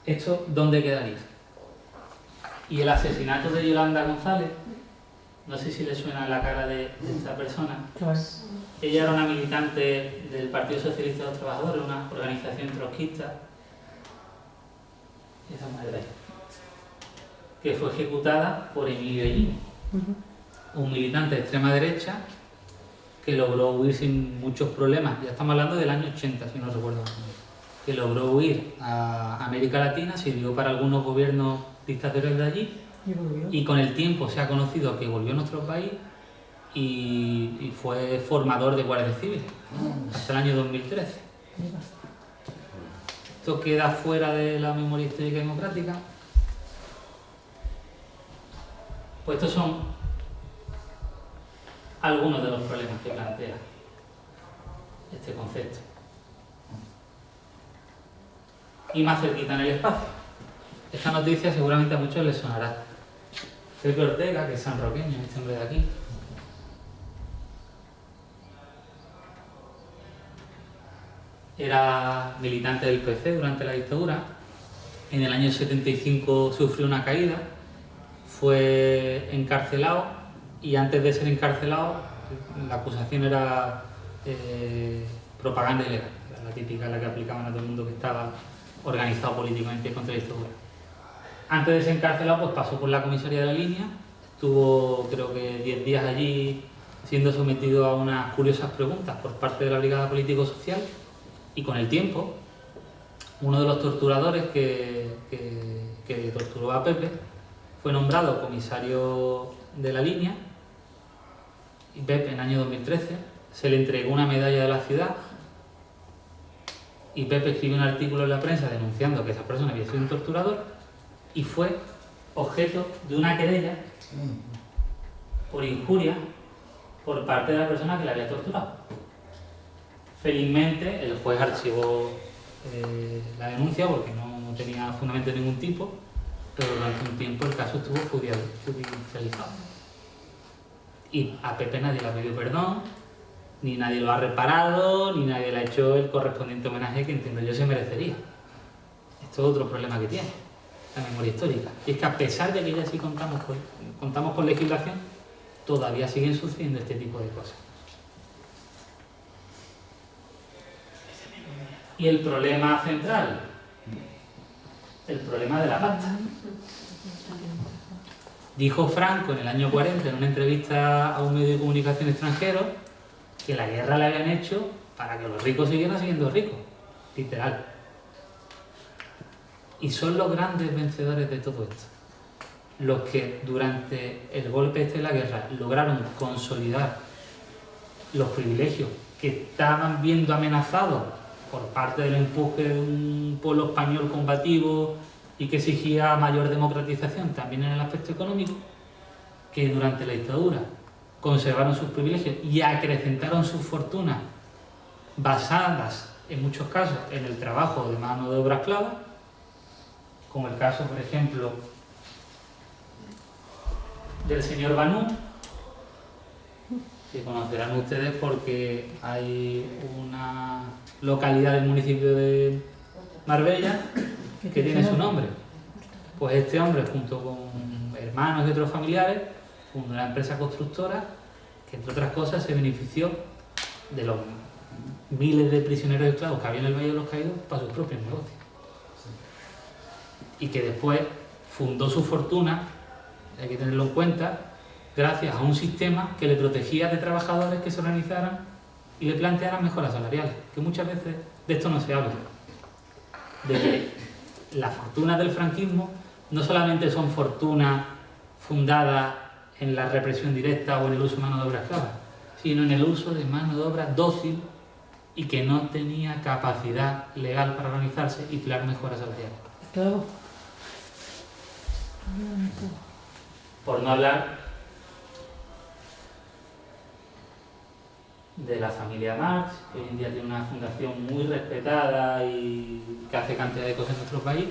¿Esto dónde quedaría? Y el asesinato de Yolanda González, no sé si le suena la cara de esta persona. Ella era una militante del Partido Socialista de los Trabajadores, una organización trotskista, esa madre, que fue ejecutada por Emilio Ellín, un militante de extrema derecha que logró huir sin muchos problemas. Ya estamos hablando del año 80, si no recuerdo mal. Que logró huir a América Latina, sirvió para algunos gobiernos dictatoriales de allí y con el tiempo se ha conocido que volvió a nuestro país y fue formador de guardias civiles hasta el año 2013. Esto queda fuera de la memoria histórica y democrática. Pues estos son algunos de los problemas que plantea este concepto. Y más cerquita en el espacio. Esta noticia seguramente a muchos les sonará. Pepe Ortega, que es sanroqueño, este hombre de aquí, era militante del PC durante la dictadura. En el año 75 sufrió una caída, fue encarcelado y antes de ser encarcelado la acusación era propaganda ilegal, era la típica, la que aplicaban a todo el mundo que estaba organizado políticamente contra la dictadura. Antes de ser encarcelado, pues pasó por la comisaría de la línea, estuvo creo que 10 días allí siendo sometido a unas curiosas preguntas por parte de la Brigada Político-Social y con el tiempo uno de los torturadores que torturó a Pepe fue nombrado comisario de la línea y Pepe en el año 2013 se le entregó una medalla de la ciudad y Pepe escribió un artículo en la prensa denunciando que esa persona había sido un torturador y fue objeto de una querella por injuria por parte de la persona que le había torturado. Felizmente el juez archivó la denuncia porque no tenía fundamento de ningún tipo, pero durante un tiempo el caso estuvo judicializado. Y a Pepe nadie le ha pedido perdón, ni nadie lo ha reparado, ni nadie le ha hecho el correspondiente homenaje que entiendo yo se merecería. Esto es otro problema que tiene la memoria histórica. Y es que a pesar de que ya sí contamos con legislación, todavía siguen sucediendo este tipo de cosas. Y el problema central, el problema de la pasta. Dijo Franco en el año 40 en una entrevista a un medio de comunicación extranjero que la guerra la habían hecho para que los ricos siguieran siendo ricos, literal. Y son los grandes vencedores de todo esto, los que durante el golpe de la guerra lograron consolidar los privilegios que estaban viendo amenazados por parte del empuje de un pueblo español combativo y que exigía mayor democratización también en el aspecto económico, que durante la dictadura conservaron sus privilegios y acrecentaron sus fortunas basadas en muchos casos en el trabajo de mano de obra esclava, como el caso, por ejemplo, del señor Banú, que conocerán ustedes porque hay una localidad del municipio de Marbella que tiene su nombre. Pues este hombre, junto con hermanos y otros familiares, fundó una empresa constructora que, entre otras cosas, se benefició de los miles de prisioneros esclavos que había en el Valle de los Caídos para sus propios negocios. Y que después fundó su fortuna, hay que tenerlo en cuenta, gracias a un sistema que le protegía de trabajadores que se organizaran y le plantearan mejoras salariales, que muchas veces de esto no se habla. De que las fortunas del franquismo no solamente son fortunas fundadas en la represión directa o en el uso de mano de obra esclava, sino en el uso de mano de obra dócil y que no tenía capacidad legal para organizarse y crear mejoras salariales. Claro. Por no hablar de la familia Marx, que hoy en día tiene una fundación muy respetada y que hace cantidad de cosas en nuestro país,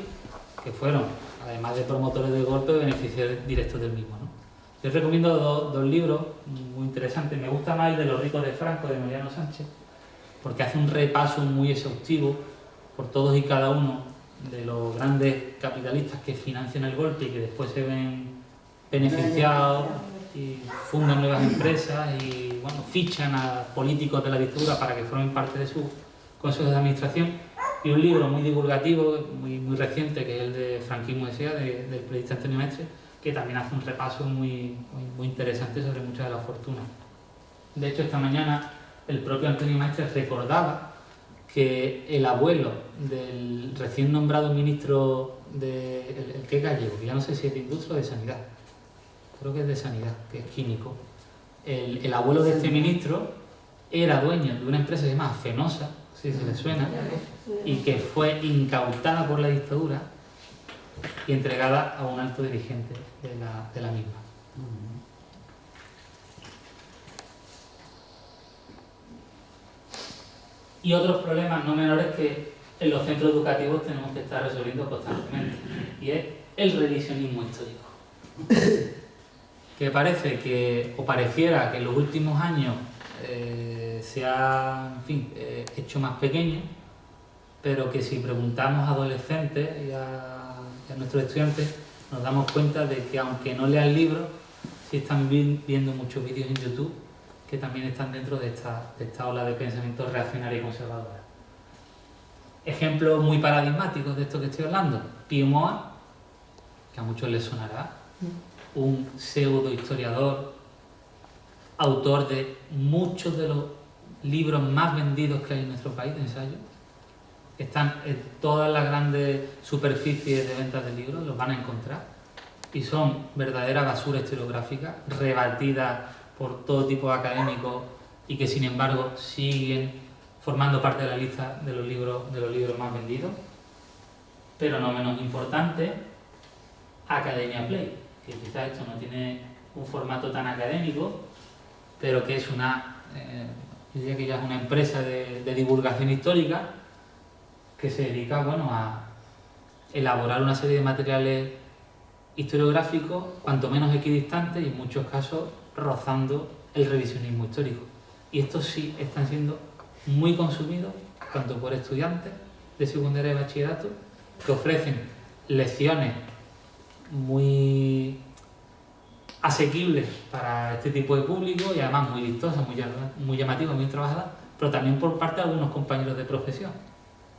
que fueron, además de promotores del golpe, beneficiarios directos del mismo, ¿no? Yo recomiendo dos libros muy interesantes. Me gusta más el de Los ricos de Franco, de Mariano Sánchez, porque hace un repaso muy exhaustivo por todos y cada uno de los grandes capitalistas que financian el golpe y que después se ven beneficiados y fundan nuevas empresas y bueno, fichan a políticos de la dictadura para que formen parte de sus consejos de administración. Y un libro muy divulgativo, muy reciente, que es el de Franquismo S.A., del periodista Antonio Mestre, que también hace un repaso muy interesante sobre muchas de las fortunas. De hecho, esta mañana el propio Antonio Mestre recordaba que el abuelo del recién nombrado ministro el que es gallego, que ya no sé si es de Industria o de Sanidad, creo que es de Sanidad, que es químico, el abuelo de este ministro era dueño de una empresa que se llama Fenosa, si se le suena, y que fue incautada por la dictadura y entregada a un alto dirigente de la misma. Y otros problemas no menores que en los centros educativos tenemos que estar resolviendo constantemente, y es el revisionismo histórico. Que parece que, o pareciera que en los últimos años se ha, hecho más pequeño, pero que si preguntamos a adolescentes y a nuestros estudiantes, nos damos cuenta de que aunque no lean libros, sí están viendo muchos vídeos en YouTube que también están dentro de esta ola de pensamiento reaccionario y conservador. Ejemplos muy paradigmáticos de esto que estoy hablando: Pío Moa, que a muchos les sonará, un pseudo historiador, autor de muchos de los libros más vendidos que hay en nuestro país de ensayo. Están en todas las grandes superficies de ventas de libros, los van a encontrar, y son verdadera basura historiográfica, rebatida por todo tipo de académicos y que sin embargo siguen formando parte de la lista de los libros más vendidos. Pero no menos importante, Academia Play, que quizás esto no tiene un formato tan académico, pero que es yo diría que ya es una empresa de divulgación histórica que se dedica, a elaborar una serie de materiales historiográficos cuanto menos equidistantes y en muchos casos rozando el revisionismo histórico. Y estos sí están siendo muy consumidos tanto por estudiantes de secundaria y bachillerato, que ofrecen lecciones muy asequibles para este tipo de público y además muy vistosas, muy llamativas, muy trabajadas, pero también por parte de algunos compañeros de profesión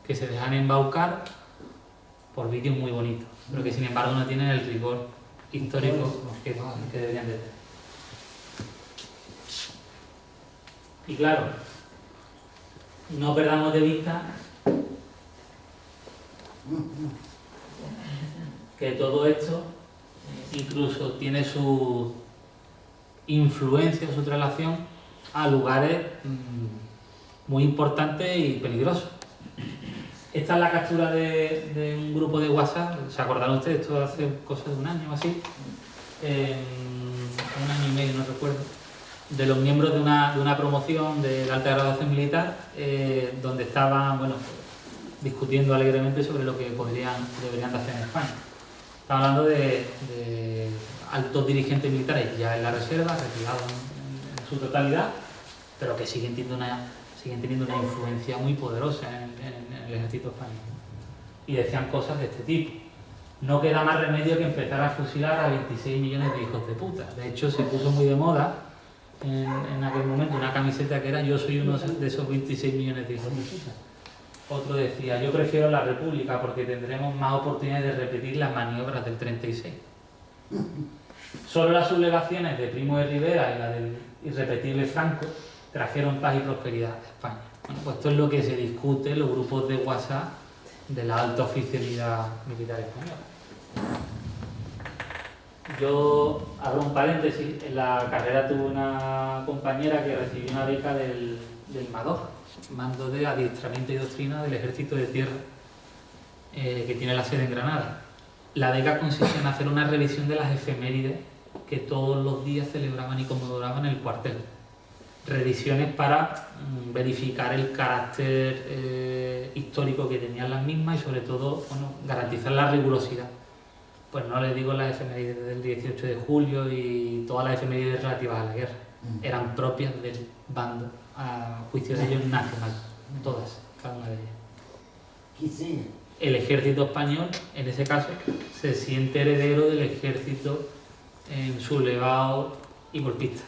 que se dejan embaucar por vídeos muy bonitos, pero que sin embargo no tienen el rigor histórico que deberían de tener. Y claro, no perdamos de vista que todo esto incluso tiene su influencia, su traslación a lugares muy importantes y peligrosos. Esta es la captura de un grupo de WhatsApp, ¿se acordarán ustedes? Esto hace cosa de un año o así, un año y medio, no recuerdo, de los miembros de una promoción de la alta graduación militar, donde estaban, bueno, discutiendo alegremente sobre lo que deberían de hacer en España. Estamos hablando de altos dirigentes militares ya en la reserva, retirados en su totalidad, pero que siguen teniendo una influencia muy poderosa en el ejército español. Y decían cosas de este tipo. No queda más remedio que empezar a fusilar a 26 millones de hijos de puta. De hecho, se puso muy de moda en aquel momento una camiseta que era "Yo soy uno de esos 26 millones de hijos de puta". Otro decía: "Yo prefiero la República porque tendremos más oportunidades de repetir las maniobras del 36". Solo las sublevaciones de Primo de Rivera y la del irrepetible Franco trajeron paz y prosperidad a España. Bueno, pues esto es lo que se discute en los grupos de WhatsApp de la alta oficialidad militar española. Yo abro un paréntesis. En la carrera tuve una compañera que recibió una beca del MADOC, Mando de Adiestramiento y Doctrina del Ejército de Tierra, que tiene la sede en Granada. La beca consiste en hacer una revisión de las efemérides que todos los días celebraban y conmemoraban en el cuartel. Revisiones para verificar el carácter histórico que tenían las mismas y sobre todo, bueno, garantizar la rigurosidad. Pues no les digo las efemérides del 18 de julio y todas las efemérides relativas a la guerra. Eran propias del bando, a juicio de ellos nacional, todas, cada una de ellas. El ejército español, en ese caso, se siente heredero del ejército sublevado y golpista.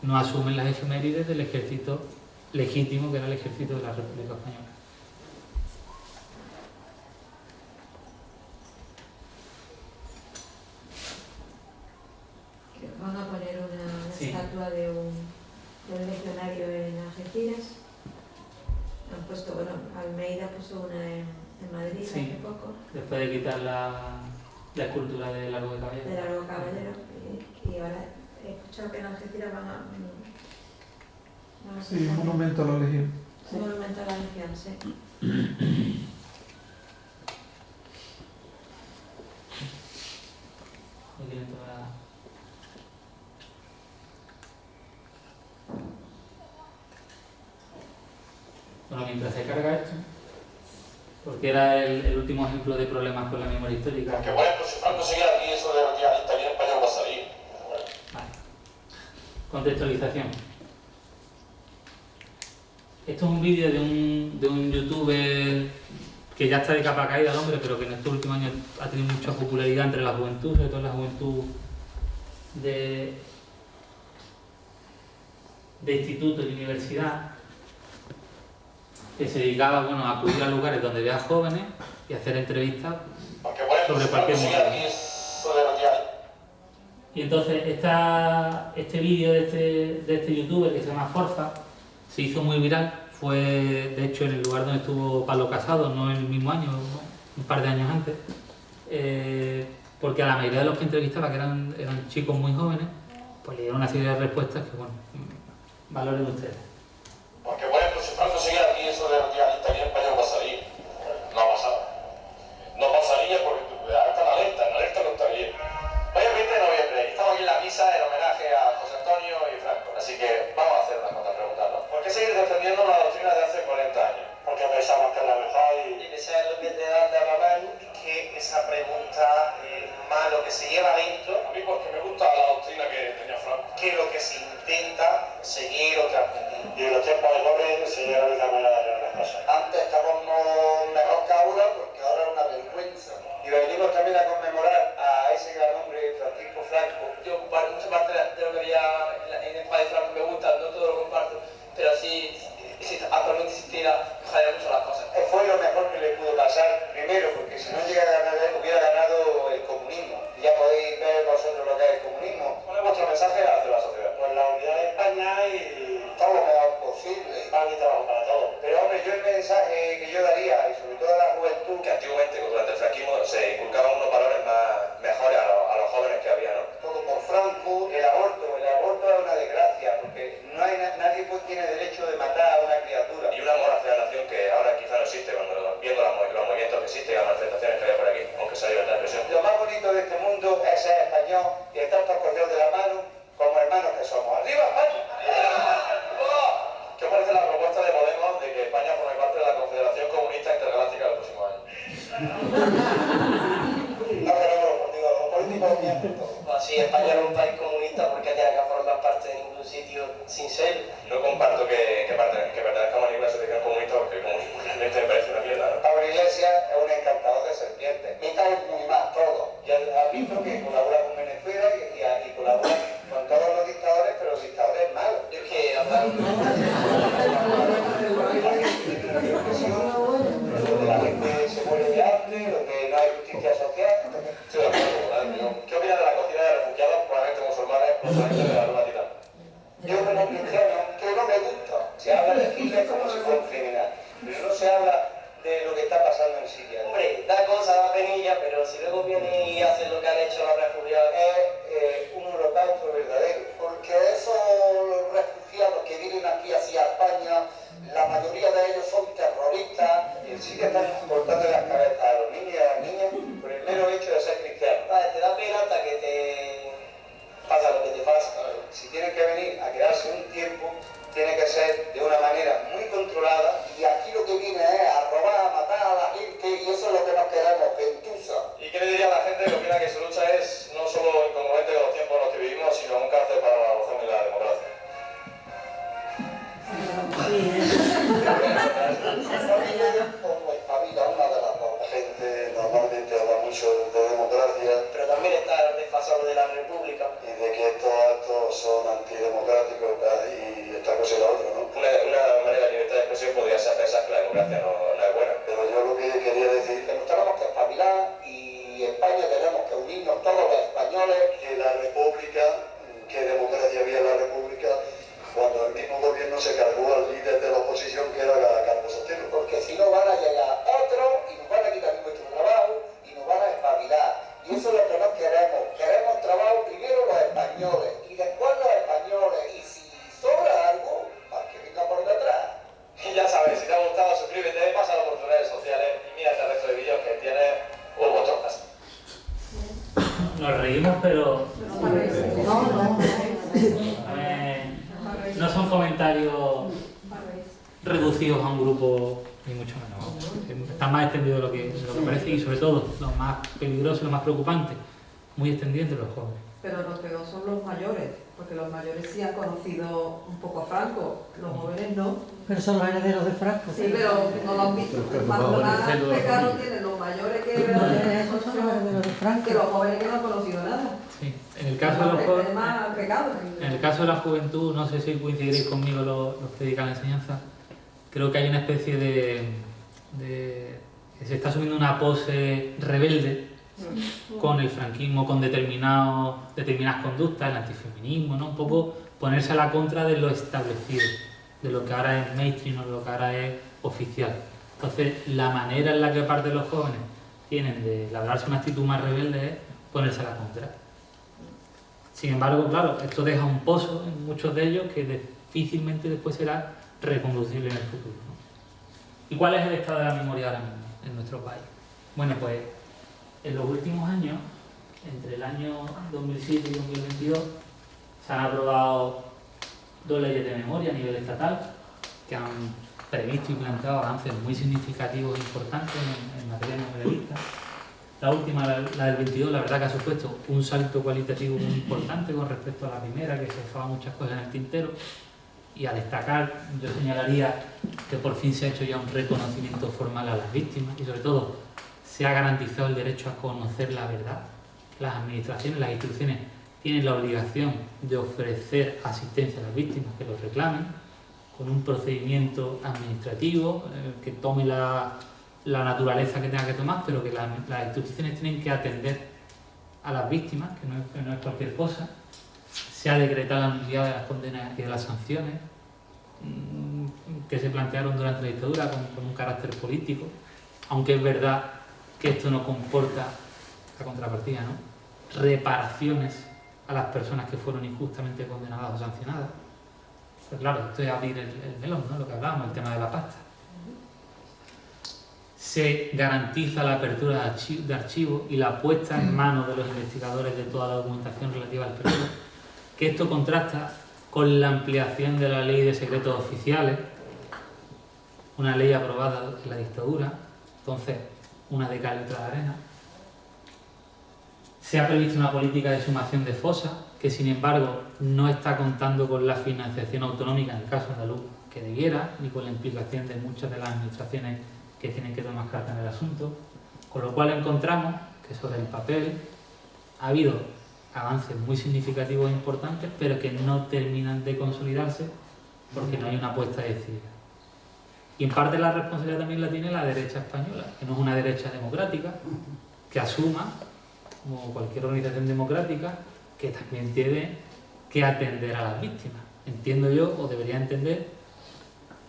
No asumen las efemérides del ejército legítimo, que era el ejército de la República Española. Van a poner una estatua de un legionario en Algeciras. Han puesto, bueno, Almeida puso una en Madrid hace poco. Después de quitar la escultura de Largo de Caballero. De Largo Caballero. Y ahora he escuchado que en Algeciras van a sí, un monumento a la Legión. Un monumento a la Legión, sí. Bueno, mientras se carga esto, porque era el último ejemplo de problemas con la memoria histórica. Que bueno, pues si Franco seguía aquí, eso de está bien, España va a salir. Vale. Contextualización. Esto es un vídeo de un youtuber que ya está de capa caída el hombre, pero que en estos últimos años ha tenido mucha popularidad entre la juventud, sobre todo la juventud de instituto y universidad, que se dedicaba, bueno, a acudir a lugares donde había jóvenes y hacer entrevistas sobre cualquier motivo. Y entonces este vídeo de este youtuber que se llama Forza se hizo muy viral. Fue de hecho en el lugar donde estuvo Pablo Casado, no en el mismo año, un par de años antes, porque a la mayoría de los que entrevistaba, que eran chicos muy jóvenes, pues le dieron una serie de respuestas que, bueno, valoren ustedes. Porque bueno, pues si Franco seguía aquí, eso de está bien, España va a salir. No ha pasado. No pasaría porque está en alerta no está bien. Hoy es 20 de noviembre, estamos aquí en la misa en homenaje a José Antonio y Franco. Así que vamos a hacer unas cuantas preguntas, ¿no? ¿Por qué seguir defendiendo la doctrina de hace 40 años? Porque pensamos que es la mejor y que sea lo que te dan de mamá, que esa pregunta más lo que se lleva dentro. A mí porque me gusta la doctrina que tenía Franco. Que lo que se intenta seguir o transmitir. Y en los tiempos mejores se llega de esa manera de hacer las cosas. Antes estábamos mejor que ahora porque ahora es una vergüenza. Y venimos también a conmemorar a ese gran hombre, Francisco Franco. Yo mucha parte de lo que había en el país Franco me gusta, no todo lo comparto, pero sí, si actualmente existiera, mejoraría mucho las cosas. Fue lo mejor que le pudo pasar, primero porque si no llega a ganar él, hubiera ganado el comunismo. Ya podéis ver vosotros lo que es el comunismo. ¿Cuál es vuestro mensaje hacia la sociedad? Pues la unidad de España y todo lo mejor posible. Pan y trabajo para todos. Pero hombre, yo el mensaje que yo daría, y sobre todo a la juventud, que antiguamente durante el franquismo se inculcaban unos valores mejores a los jóvenes que había, ¿no? Todo por Franco, el aborto es una desgracia, porque nadie tiene derecho de matar a una criatura. Y un amor hacia la nación que ahora quizá no existe, viendo los movimientos que existen, las manifestaciones que había por aquí, aunque sea libertad de expresión. Lo más bonito de este mundo es ser español y estar todos cogidos de la mano como hermanos que somos. ¡Arriba España! digo, los políticos mienten todo. Si España era un país comunista, ¿por qué tiene que formar parte de ningún sitio sin ser? No comparto que pertenezcamos a ninguna asociación comunista porque el comunismo realmente me parece una mierda, ¿no? Pablo Iglesias es un encantador de serpientes. Me cae muy mal todo. Ya has visto que colabora con Venezuela y colabora con todos los dictadores, pero los dictadores malos. Es que hablar... La gente se muere de hambre, lo que no hay justicia social. Estoy de acuerdo. ¿Qué opinas de la acogida de refugiados, probablemente musulmanes, probablemente de la luna titán? Yo como cristiano, que no me gusta, se habla de Hitler como si fuera un criminal, pero no se habla de lo que está pasando en Siria. Hombre, da cosa, da penilla, pero si luego viene y hace lo que han hecho los refugiados... Es un holocausto verdadero, porque esos refugiados que vienen aquí hacia España, la mayoría de ellos son terroristas y en Siria están cortando las cabezas a los niños y a las niñas por el mero hecho de ser cristianos. Vale, te da pena hasta que te pasa lo que te pasa. Si tienen que venir a quedarse un tiempo, tiene que ser de una manera muy controlada y aquí lo que viene es a robar, a matar a la gente y eso es lo que nos queremos, gentuza. ¿Y qué le diría a la gente que opina que su lucha es no solo incongruente con los tiempos en los que vivimos, sino un cárcel para la razón y la democracia? Una de las dos. La gente normalmente habla mucho de democracia, Pero también está desfasado de la república. y de que estos actos son antidemocráticos y esta cosa y la otra, ¿no? Una manera de libertad de expresión podría ser pensar que la democracia no es buena. Pero yo lo que quería decir es que nos tenemos que espabilar y España tenemos que unirnos todos los españoles. Que la república, que democracia había en la república cuando el mismo gobierno se cargó al líder de la oposición que era Carlos Sotelo. Porque si no van a llegar otros y nos van a quitar nuestro trabajo y nos van a espabilar. Y eso es lo que no queremos. Queremos trabajo primero los españoles y después los españoles. Y si sobra algo, para que venga por detrás. Y ya sabes, si te ha gustado, suscríbete, pásalo por tus redes sociales y mira el resto de vídeos que tienes o otros más. Nos reímos, pero no son comentarios reducidos a un grupo, ni mucho menos. Está más extendido de lo que parece y sobre todo, lo más peligroso y lo más preocupante, muy extendido entre los jóvenes. Pero lo peor son los mayores, porque los mayores sí han conocido un poco a Franco, los jóvenes no. Pero son los herederos de Franco. Sí, pero no lo han visto. Más pecado tienen los mayores que Esos son los herederos de Franco. que los jóvenes que no han conocido nada. Sí. En el caso de los jóvenes, más pecado. en el caso de la juventud, no sé si coincidiréis conmigo los que dedican a la enseñanza, creo que hay una especie de que se está asumiendo una pose rebelde con el franquismo, con determinadas conductas, el antifeminismo, ¿no? Un poco ponerse a la contra de lo establecido, de lo que ahora es mainstream o de lo que ahora es oficial. Entonces, la manera en la que parte de los jóvenes tienen de labrarse una actitud más rebelde es ponerse a la contra. Sin embargo, claro, esto deja un pozo en muchos de ellos que difícilmente después será reconducible en el futuro, ¿no? ¿Y cuál es el estado de la memoria ahora mismo en nuestro país? Bueno, pues en los últimos años, entre el año 2007 y 2022, se han aprobado 2 leyes de memoria a nivel estatal que han previsto y planteado avances muy significativos e importantes en materia memorialista. La última, la del 22, la verdad que ha supuesto un salto cualitativo muy importante con respecto a la primera, que se dejaban muchas cosas en el tintero. Y a destacar, yo señalaría que por fin se ha hecho ya un reconocimiento formal a las víctimas y sobre todo se ha garantizado el derecho a conocer la verdad. Las administraciones, las instituciones tienen la obligación de ofrecer asistencia a las víctimas que lo reclamen con un procedimiento administrativo que tome la naturaleza que tenga que tomar, pero que las instituciones tienen que atender a las víctimas, que no es cualquier cosa. Se ha decretado la nulidad de las condenas y de las sanciones que se plantearon durante la dictadura con un carácter político, aunque es verdad que esto no comporta la contrapartida, ¿no? Reparaciones a las personas que fueron injustamente condenadas o sancionadas. Pues claro, esto es abrir el melón, ¿no? Lo que hablábamos, el tema de la pasta. Se garantiza la apertura de archivos y la puesta en manos de los investigadores de toda la documentación relativa al periodo, que esto contrasta con la ampliación de la ley de secretos oficiales, una ley aprobada en la dictadura. Entonces, una de cal y otra de arena. Se ha previsto una política de sumación de fosas, que sin embargo no está contando con la financiación autonómica en el caso andaluz que debiera, ni con la implicación de muchas de las administraciones que tienen que tomar carta en el asunto, con lo cual encontramos que sobre el papel ha habido avances muy significativos e importantes, pero que no terminan de consolidarse porque no hay una apuesta decidida. Y en parte la responsabilidad también la tiene la derecha española, que no es una derecha democrática, que asuma, como cualquier organización democrática, que también tiene que atender a las víctimas. Entiendo yo, o debería entender,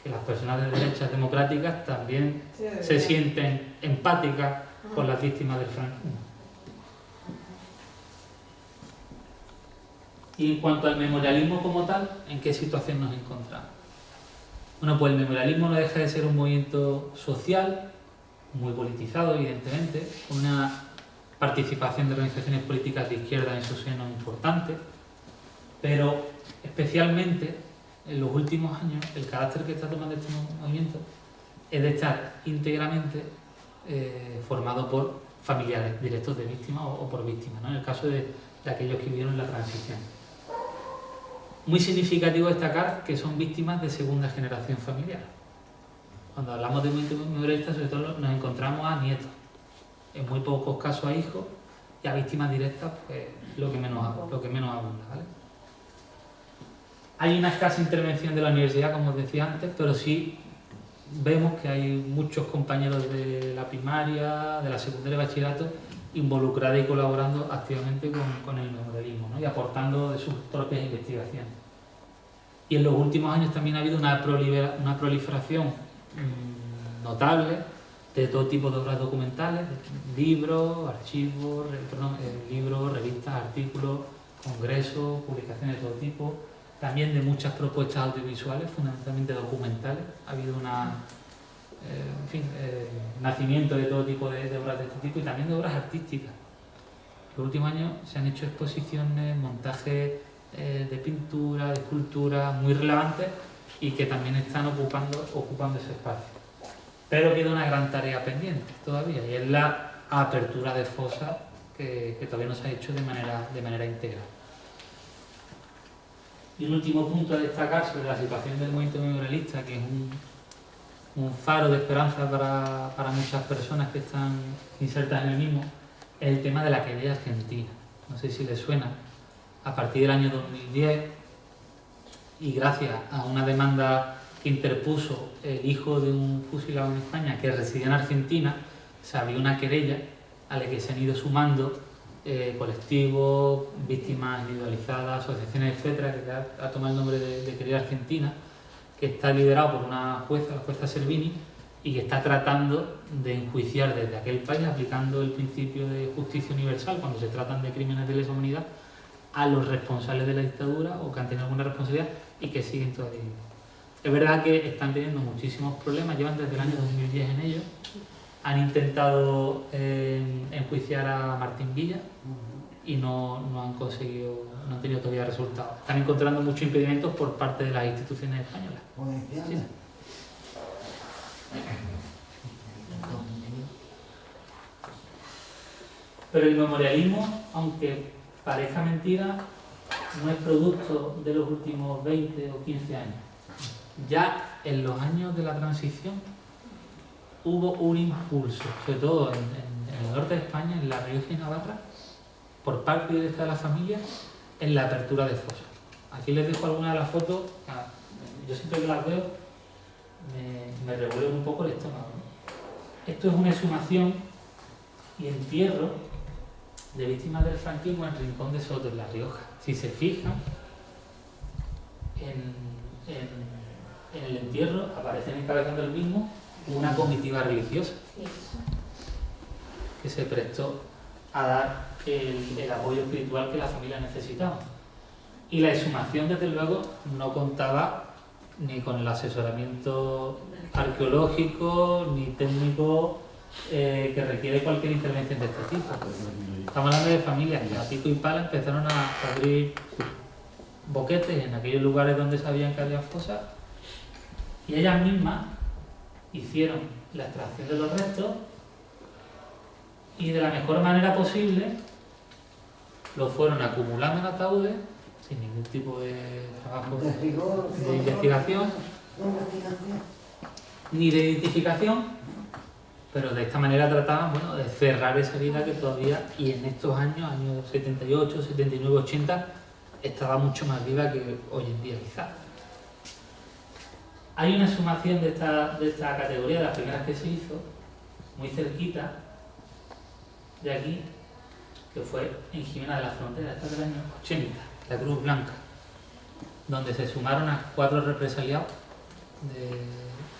que las personas de derechas democráticas también se sienten empáticas con las víctimas del franquismo. Y en cuanto al memorialismo como tal, ¿en qué situación nos encontramos? Bueno, pues el memorialismo no deja de ser un movimiento social, muy politizado, evidentemente, con una participación de organizaciones políticas de izquierda en su seno importante, pero especialmente en los últimos años el carácter que está tomando este movimiento es de estar íntegramente formado por familiares directos de víctimas o por víctimas, ¿no? En el caso de aquellos que vivieron la transición. Muy significativo destacar que son víctimas de segunda generación familiar. Cuando hablamos de movimiento memorialista, sobre todo nos encontramos a nietos, en muy pocos casos a hijos, y a víctimas directas, pues lo que menos abunda, ¿vale? Hay una escasa intervención de la universidad, como os decía antes, pero sí vemos que hay muchos compañeros de la primaria, de la secundaria y bachillerato involucrados y colaborando activamente con el memorialismo, ¿no? Y aportando de sus propias investigaciones. Y en los últimos años también ha habido una proliferación notable de todo tipo de obras documentales, libros, archivos, libros, revistas, artículos, congresos, publicaciones de todo tipo, también de muchas propuestas audiovisuales, fundamentalmente documentales. Ha habido nacimiento de todo tipo de obras de este tipo y también de obras artísticas. En los últimos años se han hecho exposiciones, montajes de pintura, de escultura muy relevantes y que también están ocupando ese espacio. Pero queda una gran tarea pendiente todavía, y es la apertura de fosas que todavía no se ha hecho de manera integral. Y un último punto a destacar sobre la situación del movimiento memorialista, que es un faro de esperanza para muchas personas que están insertas en el mismo, es el tema de la querella argentina. No sé si les suena. A partir del año 2010, y gracias a una demanda que interpuso el hijo de un fusilado en España que residía en Argentina, se abrió una querella a la que se han ido sumando colectivos, víctimas individualizadas, asociaciones, etcétera, que ha tomado el nombre de Querella Argentina, que está liderado por una jueza, la jueza Servini, y que está tratando de enjuiciar desde aquel país, aplicando el principio de justicia universal cuando se tratan de crímenes de lesa humanidad, a los responsables de la dictadura o que han tenido alguna responsabilidad y que siguen todavía. Es verdad que están teniendo muchísimos problemas, llevan desde el año 2010 en ello. Han intentado enjuiciar a Martín Villa y no han tenido todavía resultados. Están encontrando muchos impedimentos por parte de las instituciones españolas. Sí. Pero el memorialismo, aunque parezca mentira, no es producto de los últimos 20 o 15 años. Ya en los años de la transición hubo un impulso, sobre todo en el norte de España, en La Rioja y Navarra, por parte directa de la familia, en la apertura de fosas. Aquí les dejo algunas de las fotos. Yo siempre que las veo me revuelve un poco el estómago, ¿no? Esto es una exhumación y entierro de víctimas del franquismo en Rincón de Soto, en La Rioja. Si se fijan, en el entierro aparecen encabezando el mismo una comitiva religiosa que se prestó a dar el apoyo espiritual que la familia necesitaba. Y la exhumación, desde luego, no contaba ni con el asesoramiento arqueológico ni técnico que requiere cualquier intervención de este tipo. Estamos hablando de familias que a pico y pala empezaron a abrir boquetes en aquellos lugares donde sabían que había fosas, y ellas mismas hicieron la extracción de los restos y de la mejor manera posible lo fueron acumulando en ataúdes sin ningún tipo de trabajo De rigor, de investigación ni de identificación, pero de esta manera trataban, bueno, de cerrar esa herida que todavía, y en estos años 78, 79, 80, estaba mucho más viva que hoy en día quizás. Hay una exhumación de esta categoría, de las primeras que se hizo, muy cerquita de aquí, que fue en Jimena de la Frontera, esta del año 80, la Cruz Blanca, donde se sumaron a 4 represaliados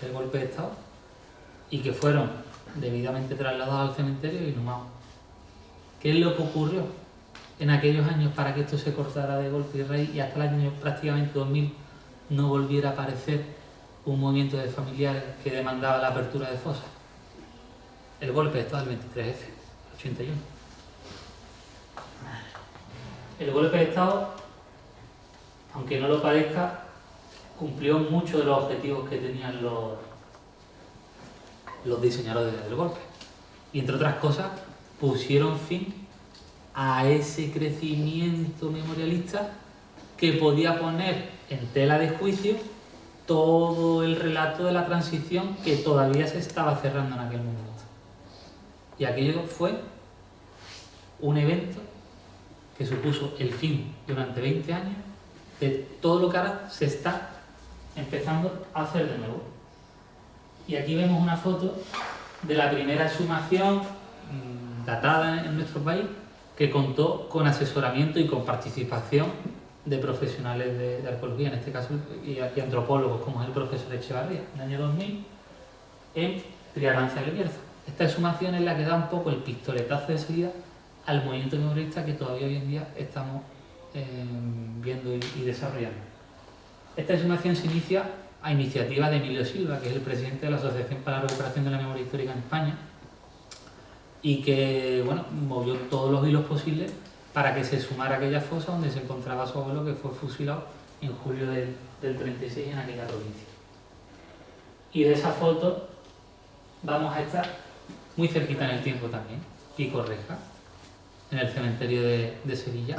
del golpe de Estado y que fueron debidamente trasladados al cementerio y inhumados. ¿Qué es lo que ocurrió en aquellos años para que esto se cortara de golpe y raíz y hasta el año prácticamente 2000 no volviera a aparecer un movimiento de familiares que demandaba la apertura de fosas? El golpe de Estado del 23F, 81. El golpe de Estado, aunque no lo parezca, cumplió muchos de los objetivos que tenían los diseñadores del golpe. Y entre otras cosas, pusieron fin a ese crecimiento memorialista que podía poner en tela de juicio todo el relato de la transición que todavía se estaba cerrando en aquel momento. Y aquello fue un evento que supuso el fin durante 20 años de todo lo que ahora se está empezando a hacer de nuevo. Y aquí vemos una foto de la primera exhumación datada en nuestro país, que contó con asesoramiento y con participación de profesionales de arqueología, en este caso, y antropólogos, como es el profesor Echevarría, en el año 2000, en Triaranza del Bierzo. Esta exhumación es la que da un poco el pistoletazo de salida al movimiento memorialista que todavía hoy en día estamos viendo y desarrollando. Esta exhumación se inicia a iniciativa de Emilio Silva, que es el presidente de la Asociación para la Recuperación de la Memoria Histórica en España, y que, bueno, movió todos los hilos posibles para que se sumara aquella fosa donde se encontraba su abuelo, que fue fusilado en julio del 36 en aquella provincia. Y de esa foto vamos a estar muy cerquita en el tiempo también, Pico Reja, en el cementerio de Sevilla.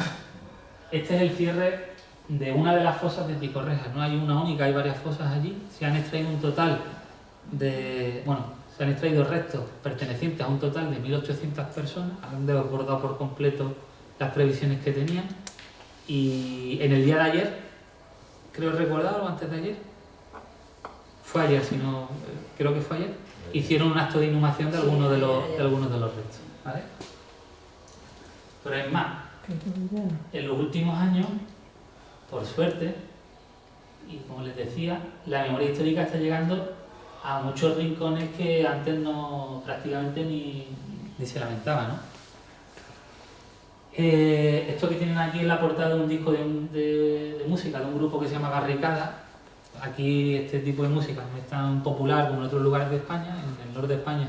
Este es el cierre de una de las fosas de Pico Reja. No hay una única, hay varias fosas allí. Se han extraído un total de... bueno, se han extraído restos pertenecientes a un total de 1.800 personas. Han desbordado por completo las previsiones que tenían. Y en el día de ayer, creo recordar, o antes de ayer, fue ayer, si no, creo que fue ayer, hicieron un acto de inhumación de algunos de los restos, ¿vale? Pero es más, en los últimos años, por suerte, y como les decía, la memoria histórica está llegando a muchos rincones que antes no prácticamente ni se lamentaba, ¿no? Esto que tienen aquí es la portada de un disco de música de un grupo que se llama Barricada. Aquí este tipo de música no es tan popular como en otros lugares de España. En el norte de España,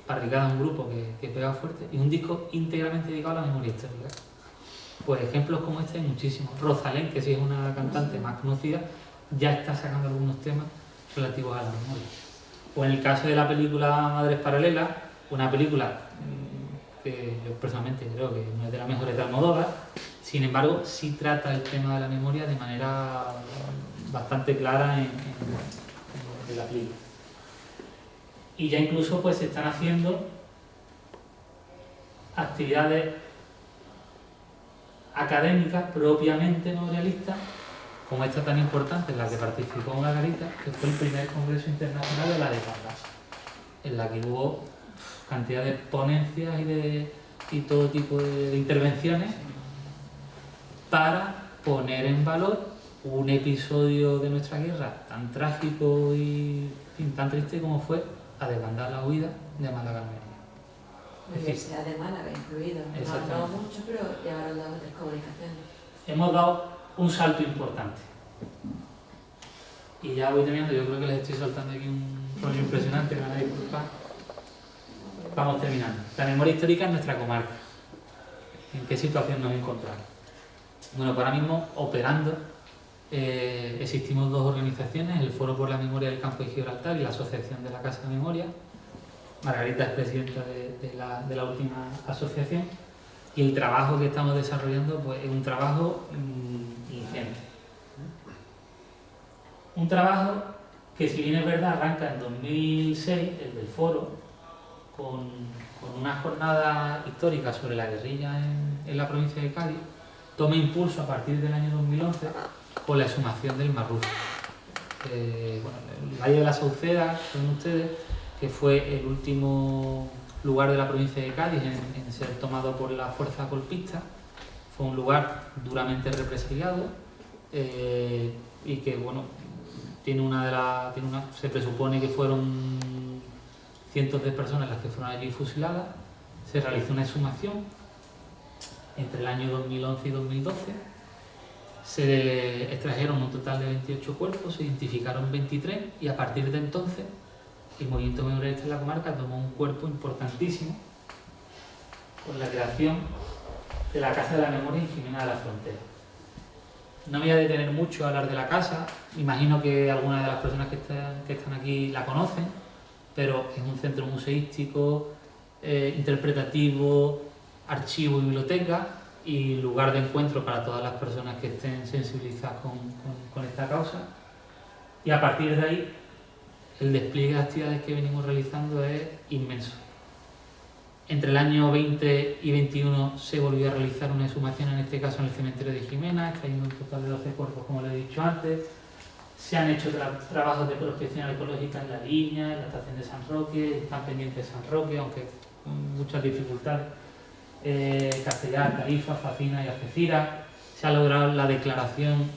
Barricada es un grupo que pega fuerte, y un disco íntegramente dedicado a la memoria histórica. Pues ejemplos como este hay muchísimos. Rosalén, que sí es una cantante más conocida, ya está sacando algunos temas relativos a la memoria. O en el caso de la película Madres Paralelas, una película que yo personalmente creo que no es de las mejores de Almodóvar, sin embargo sí trata el tema de la memoria de manera bastante clara en la película. Y ya incluso pues se están haciendo actividades académicas propiamente memorialistas, como esta tan importante, en la que participó Margarita, que fue el primer Congreso Internacional de la Desigualdad, en la que hubo cantidad de ponencias y todo tipo de intervenciones para poner en valor un episodio de nuestra guerra tan trágico y tan triste como fue a desbandar la huida de Málaga Almería. La Universidad de Málaga incluido. No mucho, pero llevaron las otras comunicaciones. Hemos dado un salto importante. Y ya voy terminando, yo creo que les estoy soltando aquí un rollo impresionante, me van a disculpar. Vamos terminando. La memoria histórica en nuestra comarca. ¿En qué situación nos encontramos? Bueno, pues ahora mismo operando existimos 2 organizaciones, el Foro por la Memoria del Campo de Gibraltar y la Asociación de la Casa de Memoria. Margarita es presidenta de la última asociación, y el trabajo que estamos desarrollando pues, es un trabajo ingente. Un trabajo que, si bien es verdad, arranca en 2006, el del foro, con una jornada histórica sobre la guerrilla en la provincia de Cádiz, toma impulso a partir del año 2011 con la exhumación del Marrufo. Bueno, el Valle de la Sauceda, saben ustedes, que fue el último lugar de la provincia de Cádiz en ser tomado por la fuerza golpista, fue un lugar duramente represaliado y que, bueno, se presupone que fueron cientos de personas las que fueron allí fusiladas. Se realizó una exhumación entre el año 2011 y 2012. Se extrajeron un total de 28 cuerpos, se identificaron 23 y a partir de entonces el movimiento memorialista en la comarca tomó un cuerpo importantísimo con la creación de la Casa de la Memoria en Jimena de la Frontera. No me voy a detener mucho a hablar de la casa, imagino que algunas de las personas que están aquí la conocen, pero es un centro museístico, interpretativo, archivo y biblioteca, y lugar de encuentro para todas las personas que estén sensibilizadas con esta causa. Y a partir de ahí, el despliegue de actividades que venimos realizando es inmenso. Entre el año 20 y 21 se volvió a realizar una exhumación, en este caso en el cementerio de Jimena, extrayendo un total de 12 cuerpos, como le he dicho antes. Se han hecho trabajos de prospección ecológica en la línea, en la estación de San Roque, están pendientes de San Roque, aunque con muchas dificultades. Castellar, Tarifa, Facina y Algeciras. Se ha logrado una declaración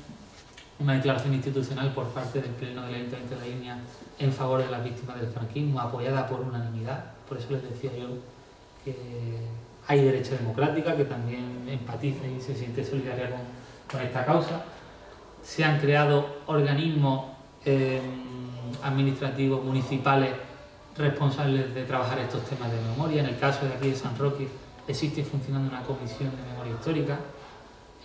institucional por parte del Pleno del Ayuntamiento de la Línea en favor de las víctimas del franquismo, apoyada por unanimidad. Por eso les decía yo que hay derecha democrática, que también empatiza y se siente solidaria con esta causa. Se han creado organismos administrativos municipales responsables de trabajar estos temas de memoria. En el caso de aquí de San Roque existe funcionando una comisión de memoria histórica.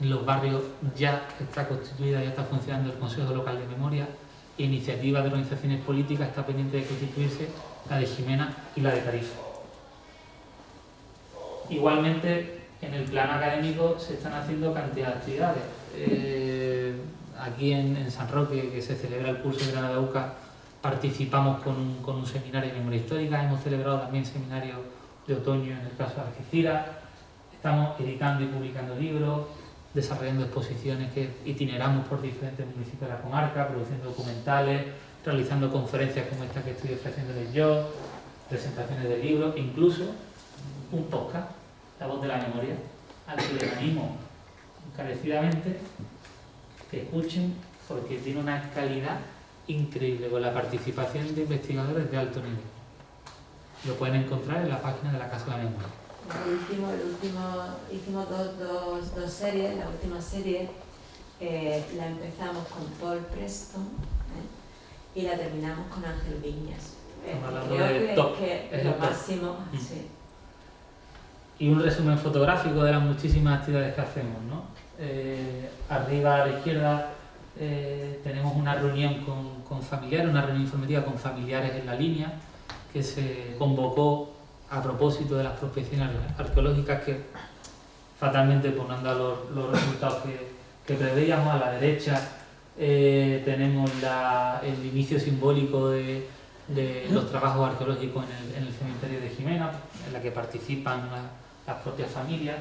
En los barrios ya está constituida, ya está funcionando el Consejo Local de Memoria. Iniciativas de organizaciones políticas está pendiente de constituirse la de Jimena y la de Tarifa. Igualmente, en el plano académico se están haciendo cantidad de actividades. Aquí en San Roque, que se celebra el curso de Granada UCA, participamos con un seminario de memoria histórica. Hemos celebrado también seminarios de otoño en el caso de Algeciras. Estamos editando y publicando libros, desarrollando exposiciones que itineramos por diferentes municipios de la comarca, produciendo documentales, realizando conferencias como esta que estoy ofreciéndoles yo, presentaciones de libros, e incluso un podcast, La Voz de la Memoria, al que les animo encarecidamente que escuchen, porque tiene una calidad increíble, con la participación de investigadores de alto nivel. Lo pueden encontrar en la página de la Casa de la Memoria. Hicimos dos series. La última serie la empezamos con Paul Preston y la terminamos con Ángel Viñas. Creo que es lo máximo. Sí. Y un resumen fotográfico de las muchísimas actividades que hacemos, ¿no? Arriba a la izquierda tenemos una reunión con familiares, una reunión informativa con familiares en la línea, que se convocó a propósito de las prospecciones arqueológicas, que fatalmente pues, no han dado los resultados que preveíamos. A la derecha tenemos el inicio simbólico de los trabajos arqueológicos en el cementerio de Jimena, en la que participan las propias familias.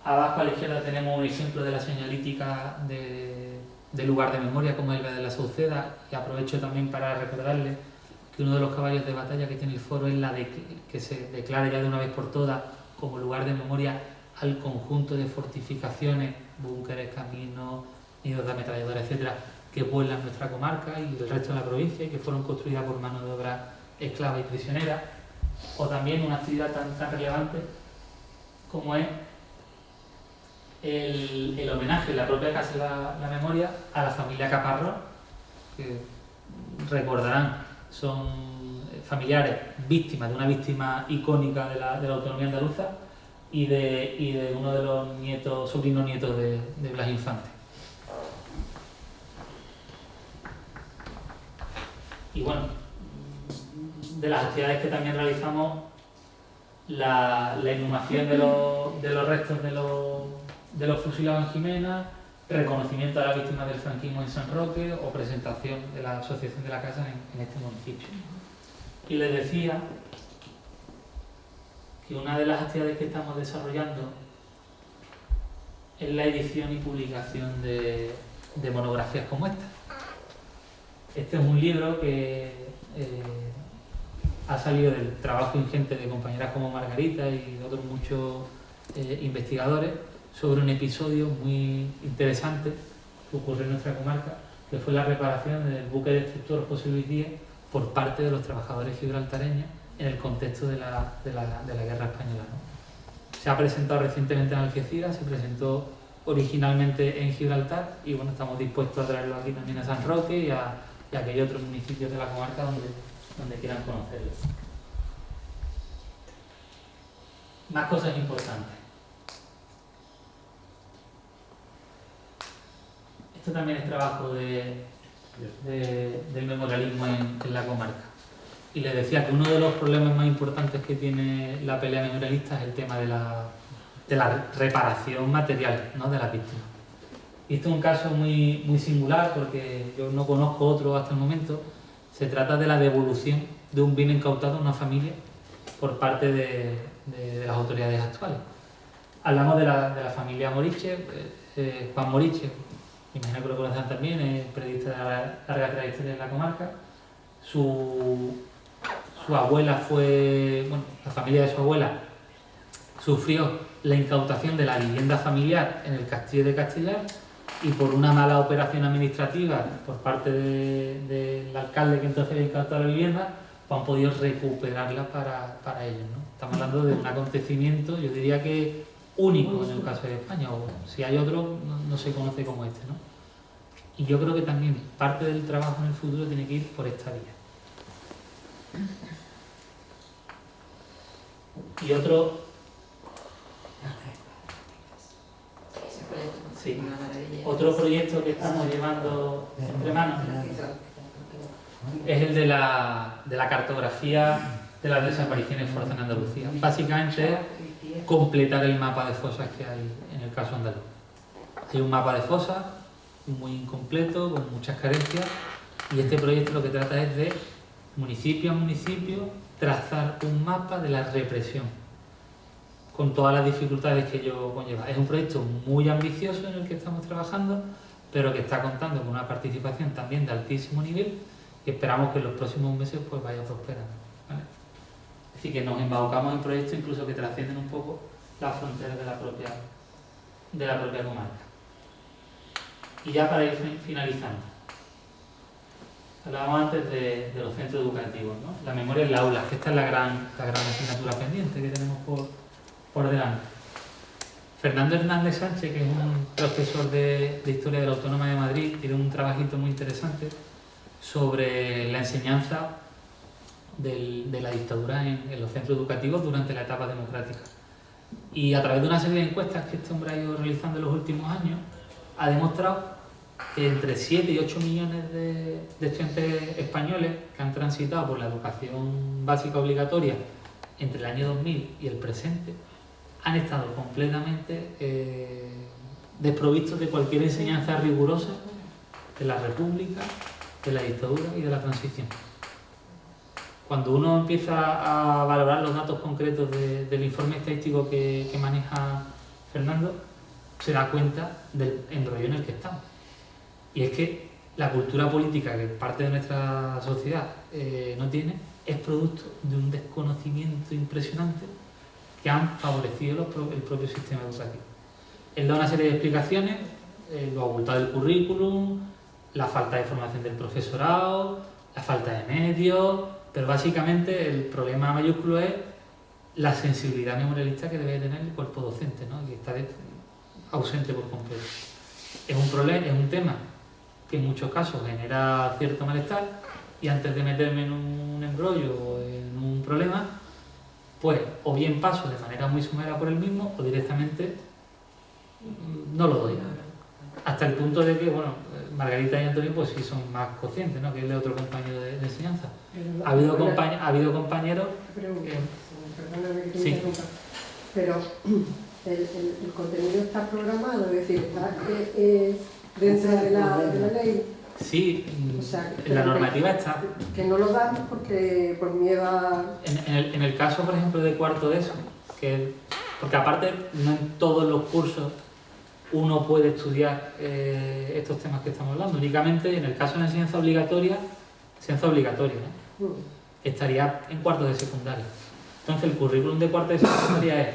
Abajo a la izquierda tenemos un ejemplo de la señalítica de lugar de memoria, como es el Valle de la Sauceda, y aprovecho también para recordarles que uno de los caballos de batalla que tiene el foro es que se declare ya de una vez por todas como lugar de memoria al conjunto de fortificaciones, búnkeres, caminos, nidos de ametralladoras, etcétera, que pueblan nuestra comarca y el resto de la provincia y que fueron construidas por mano de obra esclava y prisionera. O también una actividad tan relevante como es el homenaje en la propia Casa de la Memoria a la familia Caparrós, que recordarán, son familiares víctimas de una víctima icónica de la autonomía andaluza y de uno de los sobrinos nietos de Blas Infante. Y bueno, de las actividades que también realizamos, la inhumación de los restos de los fusilados en Jimena, reconocimiento a las víctimas del franquismo en San Roque o presentación de la Asociación de la Casa en este municipio. Y les decía que una de las actividades que estamos desarrollando es la edición y publicación de monografías como esta. Este es un libro que ha salido del trabajo ingente de compañeras como Margarita y de otros muchos investigadores sobre un episodio muy interesante que ocurrió en nuestra comarca, que fue la reparación del buque destructor José Luis Díez por parte de los trabajadores gibraltareños en el contexto de la guerra española, ¿no? Se ha presentado recientemente en Algeciras, se presentó originalmente en Gibraltar y bueno, estamos dispuestos a traerlo aquí también a San Roque y a aquellos otros municipios de la comarca donde quieran conocerlo. Más cosas importantes. Esto también es trabajo del memorialismo en la comarca. Y les decía que uno de los problemas más importantes que tiene la pelea memorialista es el tema de la reparación material, ¿no?, de las víctimas. Y esto es un caso muy, muy singular porque yo no conozco otro hasta el momento. Se trata de la devolución de un bien incautado a una familia por parte de las autoridades actuales. Hablamos de la familia Moriche. Juan Moriche, imagino que lo conocen también, es periodista de larga trayectoria en la comarca. Su abuela la familia de su abuela sufrió la incautación de la vivienda familiar en el castillo de Castellar y por una mala operación administrativa por parte del alcalde que entonces había incautado la vivienda, pues han podido recuperarla para ellos, ¿no? Estamos hablando de un acontecimiento, yo diría que único en el caso de España, o si hay otro, no se conoce como este, ¿no? Y yo creo que también parte del trabajo en el futuro tiene que ir por esta vía. Y otro proyecto que estamos llevando entre manos es el de la cartografía de las desapariciones forzadas en Andalucía. Básicamente es completar el mapa de fosas que hay en el caso andaluz. Hay un mapa de fosas muy incompleto, con muchas carencias, y este proyecto lo que trata es de municipio a municipio trazar un mapa de la represión, con todas las dificultades que ello conlleva. Es un proyecto muy ambicioso en el que estamos trabajando, pero que está contando con una participación también de altísimo nivel y esperamos que en los próximos meses pues vaya prosperando, ¿vale? Es decir, que nos embaucamos en proyectos incluso que trascienden un poco las fronteras de la propia comarca. Y ya para ir finalizando, hablábamos antes de los centros educativos, ¿no? La memoria en la aula, que esta es la gran asignatura pendiente que tenemos por delante. Fernando Hernández Sánchez, que es un profesor de Historia de la Autónoma de Madrid, tiene un trabajito muy interesante sobre la enseñanza de la dictadura en los centros educativos durante la etapa democrática. Y a través de una serie de encuestas que este hombre ha ido realizando en los últimos años, ha demostrado que entre 7 y 8 millones de estudiantes españoles que han transitado por la educación básica obligatoria entre el año 2000 y el presente han estado completamente desprovistos de cualquier enseñanza rigurosa de la República, de la dictadura y de la transición. Cuando uno empieza a valorar los datos concretos del informe estadístico que maneja Fernando, se da cuenta del embrollo en el que estamos. Y es que la cultura política que parte de nuestra sociedad no tiene es producto de un desconocimiento impresionante que han favorecido el propio sistema educativo. Él da una serie de explicaciones, lo ocultado del currículum, la falta de formación del profesorado, la falta de medios, pero básicamente el problema mayúsculo es la sensibilidad memorialista que debe tener el cuerpo docente, ¿no? Que está ausente por completo. Es un tema que en muchos casos genera cierto malestar y antes de meterme en un embrollo o en un problema, pues o bien paso de manera muy somera por el mismo o directamente no lo doy. Hasta el punto de que, bueno, Margarita y Antonio pues sí son más conscientes, ¿no? Que él es otro compañero de enseñanza. Pero Ha habido compañeros... Perdóname que te sí. interrumpa, pero el contenido está programado, es decir, está dentro de la ley. Sí, O sea, en la normativa está. Que no lo dan porque por miedo a... En el caso, por ejemplo, de cuarto de eso, porque aparte no en todos los cursos uno puede estudiar estos temas que estamos hablando, únicamente en el caso de la enseñanza obligatoria, ¿eh? Estaría en cuarto de secundaria. Entonces el currículum de cuarto de secundaria es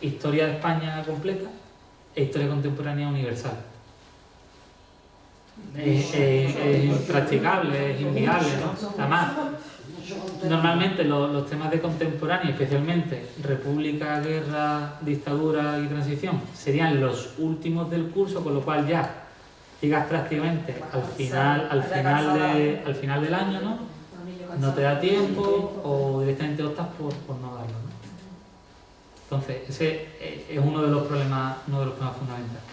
Historia de España completa e Historia Contemporánea Universal. Es impracticable, es inviable, ¿no? Además, normalmente los temas de contemporánea, especialmente República, Guerra, Dictadura y Transición, serían los últimos del curso, con lo cual ya llegas prácticamente al final del año, ¿no? No te da tiempo o directamente optas por no darlo, ¿no? Entonces, ese es uno de los problemas fundamentales.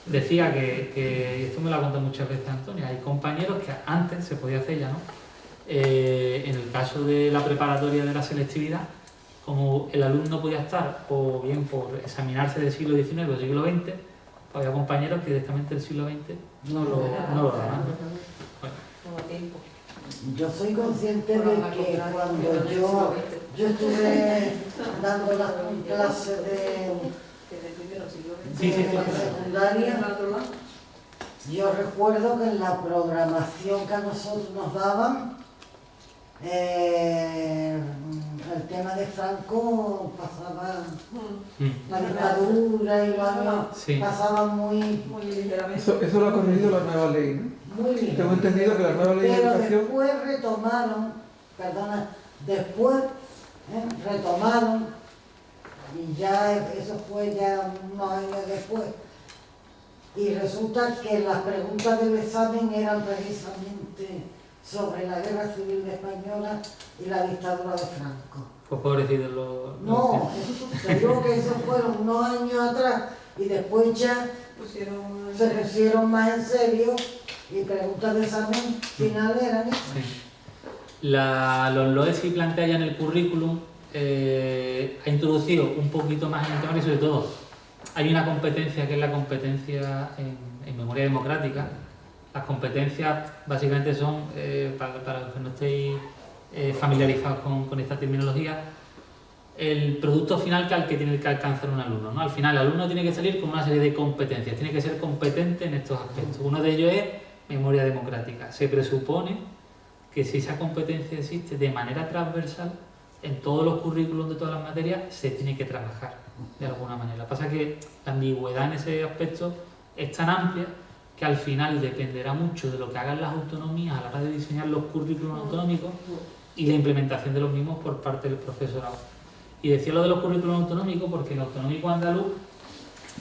Decía que esto me lo ha contado muchas veces Antonio, hay compañeros que antes se podía hacer ya, ¿no? En el caso de la preparatoria de la selectividad, como el alumno podía estar o bien por examinarse del siglo XIX o siglo XX, pues había compañeros que directamente del siglo XX no lo daban. Bueno. Yo soy consciente de que cuando yo estuve dando las clases de secundaria, yo recuerdo que en la programación que a nosotros nos daban, el tema de Franco pasaba, la dictadura y pasaba muy ligeramente. Eso lo ha corregido la nueva ley, ¿no? Muy bien. Tengo entendido que la nueva ley de educación... Después retomaron, y ya eso fue ya unos años después. Y resulta que las preguntas del examen eran precisamente sobre la Guerra Civil Española y la dictadura de Franco. Pues pobrecito No, te digo que eso fueron unos años atrás y después ya se pusieron más en serio y preguntas de examen final eran esas. Sí. Los LOESI plantea ya en el currículum, ha introducido un poquito más en el tema, y sobre todo hay una competencia que es la competencia en memoria democrática. Las competencias básicamente son, para los que no estéis familiarizados con esta terminología, el producto final que tiene que alcanzar un alumno, ¿no? Al final el alumno tiene que salir con una serie de competencias, tiene que ser competente en estos aspectos. Uno de ellos es memoria democrática. Se presupone que si esa competencia existe de manera transversal, en todos los currículos de todas las materias se tiene que trabajar de alguna manera. Lo que pasa es que la ambigüedad en ese aspecto es tan amplia que al final dependerá mucho de lo que hagan las autonomías a la hora de diseñar los currículos autonómicos y la implementación de los mismos por parte del profesorado. Y decía lo de los currículos autonómicos porque el autonómico andaluz,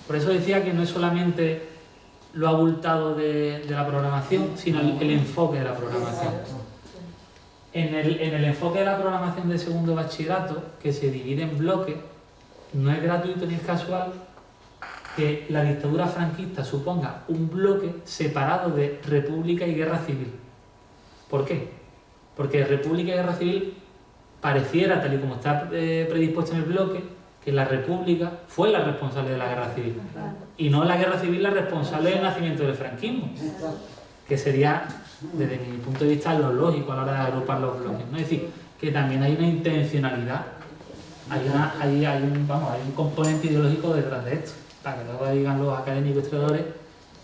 por eso decía que no es solamente lo abultado de la programación, sino el enfoque de la programación. En el enfoque de la programación de segundo bachillerato, que se divide en bloques, no es gratuito ni es casual que la dictadura franquista suponga un bloque separado de República y Guerra Civil. ¿Por qué? Porque República y Guerra Civil pareciera, tal y como está predispuesto en el bloque, que la República fue la responsable de la Guerra Civil y no la Guerra Civil la responsable del nacimiento del franquismo, que sería, desde mi punto de vista, lo lógico a la hora de agrupar los bloques, ¿no? Es decir, que también hay una intencionalidad, hay un componente ideológico detrás de esto, para que luego digan los académicos historiadores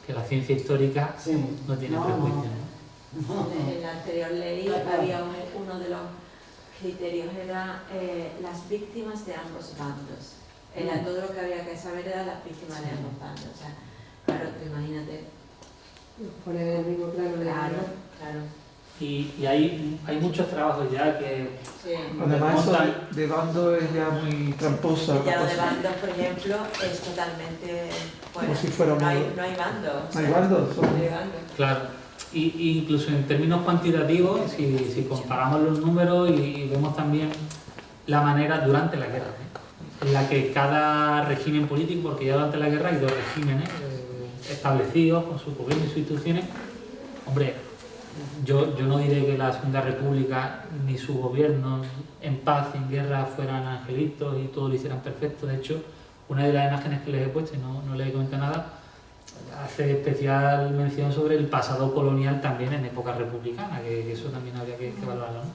que la ciencia histórica no tiene prejuicios, ¿no? En la anterior ley había uno de los criterios, era las víctimas de ambos bandos. Era todo lo que había que saber era las víctimas de ambos bandos. O sea, claro, tú imagínate. Poner el mismo plano de Claro. Y hay muchos trabajos ya que... Sí. Además, eso de bando es ya muy tramposa. Ya lo de bandos, por ejemplo, es totalmente... Como si fuera no hay bando. ¿No hay bandos? No hay bando. Claro. Y incluso en términos cuantitativos, si comparamos los números y vemos también la manera durante la guerra, en la que cada régimen político, porque ya durante la guerra hay dos regímenes, establecidos con su gobierno y sus instituciones. Hombre, yo no diré que la Segunda República ni sus gobiernos en paz, en guerra, fueran angelitos y todo lo hicieran perfecto. De hecho, una de las imágenes que les he puesto, y no les he comentado nada, hace especial mención sobre el pasado colonial también en época republicana, que eso también habría que valorarlo, ¿no?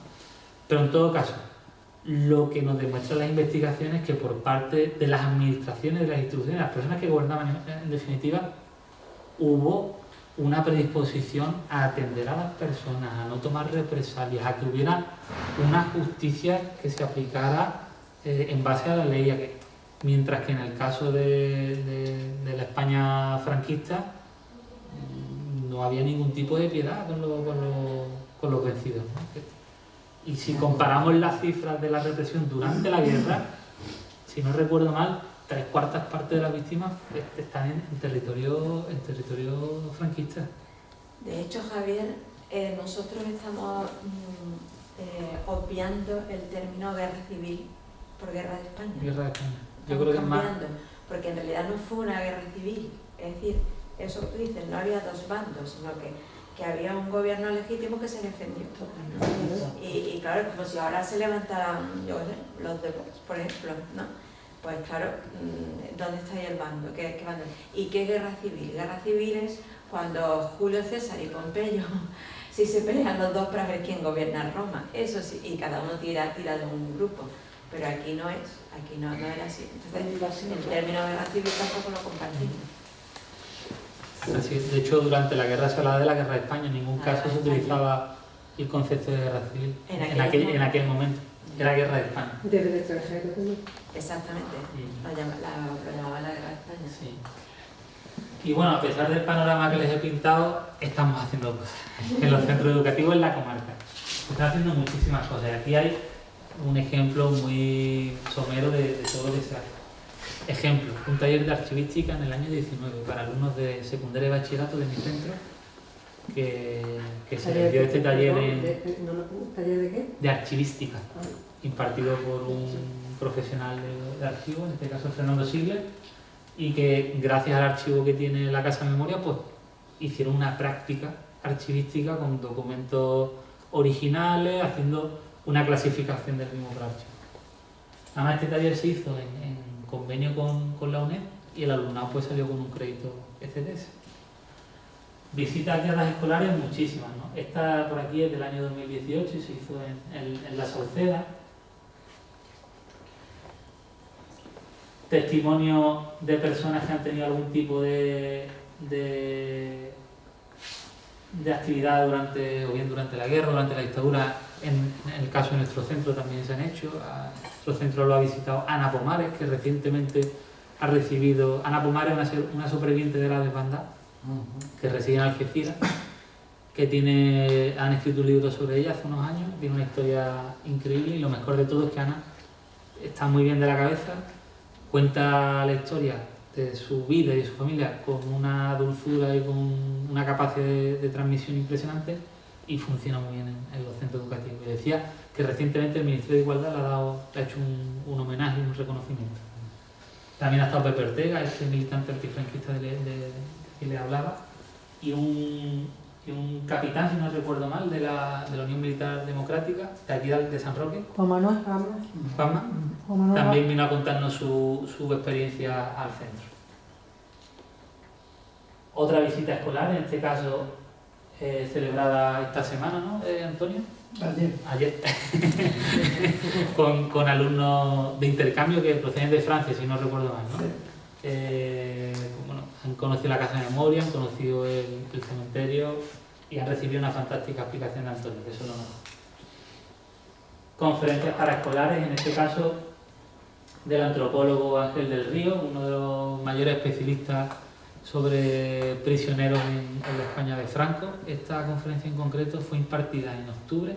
Pero en todo caso, lo que nos demuestran las investigaciones es que por parte de las administraciones, de las instituciones, las personas que gobernaban en definitiva, hubo una predisposición a atender a las personas, a no tomar represalias, a que hubiera una justicia que se aplicara en base a la ley, mientras que en el caso de la España franquista no había ningún tipo de piedad con los vencidos, ¿no? Y si comparamos las cifras de la represión durante la guerra, si no recuerdo mal, 3/4 partes de las víctimas están en territorio franquista. De hecho, Javier, nosotros estamos obviando el término guerra civil por guerra de España. Guerra de España. Yo Estamos creo que es más. cambiando, porque en realidad no fue una guerra civil. Es decir, eso que tú dices, no había dos bandos, sino que había un gobierno legítimo que se defendió. Y claro, es como si ahora se levantaran, yo qué sé, los de Vox, por ejemplo, ¿no? Pues claro, ¿dónde está ahí el bando? ¿Qué bando? ¿Y qué guerra civil? Guerra civil es cuando Julio César y Pompeyo sí se pelean los dos para ver quién gobierna Roma. Eso sí, y cada uno tira de un grupo. Pero aquí no era así. Entonces, el término guerra civil tampoco lo compartimos. Así, de hecho, durante la guerra se hablaba de la guerra de España, en ningún caso se utilizaba el concepto de guerra civil en aquel momento. Era guerra de España. Desde el extranjero también. Exactamente, lo llamaba la guerra de España. Sí. Y bueno, a pesar del panorama que les he pintado, estamos haciendo cosas. En los centros educativos en la comarca se están haciendo muchísimas cosas. Aquí hay un ejemplo muy somero de todo lo que se hace. Ejemplo, un taller de archivística en el año 19 para alumnos de secundaria y bachillerato de mi centro, que se les dio este taller ¿Taller de qué? de archivística, impartido por un profesional de archivo, en este caso Fernando Sigler, y que gracias al archivo que tiene la Casa de Memoria, pues hicieron una práctica archivística con documentos originales, haciendo una clasificación del mismo archivo. Además, este taller se hizo en convenio con la UNED y el alumnado pues salió con un crédito ECTS. Visitas a guerras escolares muchísimas, ¿no? Esta por aquí es del año 2018 y se hizo en La Salceda. Testimonios de personas que han tenido algún tipo de actividad durante la guerra, durante la dictadura. En el caso de nuestro centro también se han hecho. Nuestro centro lo ha visitado Ana Pomares, que recientemente ha recibido... Ana Pomares es una superviviente de la desbandada, que reside en Algeciras, que han escrito un libro sobre ella hace unos años, tiene una historia increíble y lo mejor de todo es que Ana está muy bien de la cabeza, cuenta la historia de su vida y de su familia con una dulzura y con una capacidad de transmisión impresionante y funciona muy bien en los centros educativos. Y decía que recientemente el Ministerio de Igualdad le ha hecho un homenaje y un reconocimiento. También ha estado Pepe Ortega, este militante antifranquista que le hablaba, y un capitán, si no recuerdo mal, de la Unión Militar Democrática, de aquí de San Roque. Juan Manuel también vino a contarnos su experiencia al centro. Otra visita escolar, en este caso celebrada esta semana, ¿no, Antonio? Ayer. con alumnos de intercambio que proceden de Francia, si no recuerdo mal, ¿no? Bueno, han conocido la Casa de Memoria, han conocido el cementerio y han recibido una fantástica explicación de Antonio, que eso es lo mejor. Conferencias para escolares, en este caso del antropólogo Ángel del Río, uno de los mayores especialistas sobre prisioneros en la España de Franco. Esta conferencia en concreto fue impartida en octubre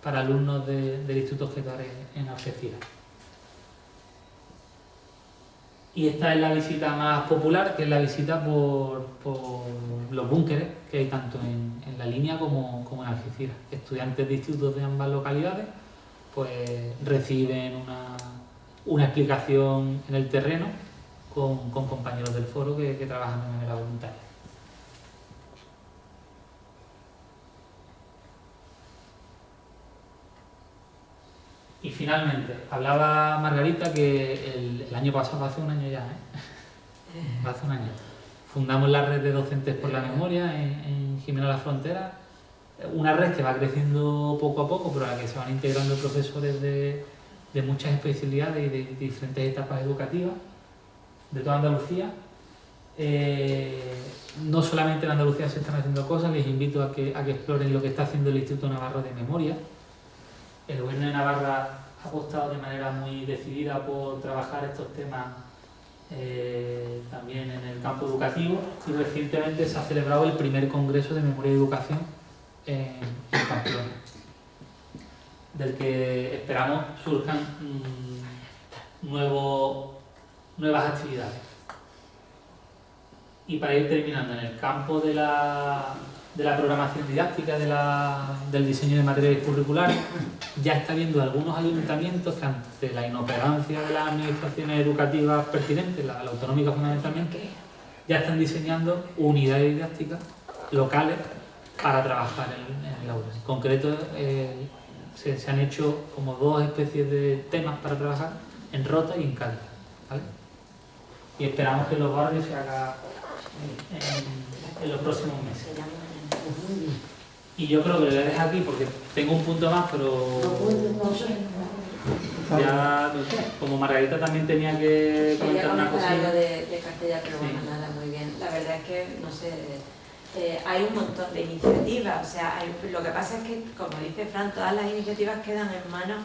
para alumnos del Instituto Getares en Algeciras. Y esta es la visita más popular, que es la visita por los búnkeres que hay tanto en la línea como en Algeciras. Estudiantes de institutos de ambas localidades pues reciben una explicación en el terreno con compañeros del foro que trabajan de manera voluntaria. Y finalmente, hablaba Margarita que el año pasado, hace un año ya, hace un año, fundamos la red de docentes por la memoria en Jimena La Frontera, una red que va creciendo poco a poco, pero a la que se van integrando profesores de muchas especialidades y de diferentes etapas educativas de toda Andalucía. No solamente en Andalucía se están haciendo cosas, les invito a que exploren lo que está haciendo el Instituto Navarro de Memoria. El Gobierno de Navarra ha apostado de manera muy decidida por trabajar estos temas también en el campo educativo, y recientemente se ha celebrado el primer Congreso de Memoria y Educación en Pamplona, del que esperamos surjan nuevas actividades. Y para ir terminando, en el campo de la programación didáctica, del diseño de materiales curriculares, ya está habiendo algunos ayuntamientos que, ante la inoperancia de las administraciones educativas pertinentes, la autonómica fundamentalmente, ya están diseñando unidades didácticas locales para trabajar en el aula. En concreto, se han hecho como 2 especies de temas para trabajar en Rota y en Cádiz, ¿vale? Y esperamos que los barrios se hagan en los próximos meses. Y yo creo que lo voy a dejar aquí porque tengo un punto más, pero ya, como Margarita también tenía que comentar una cosilla. Algo de Castella, pero bueno, nada, muy bien. La verdad es que, no sé, hay un montón de iniciativas, o sea, lo que pasa es que, como dice Fran, todas las iniciativas quedan en manos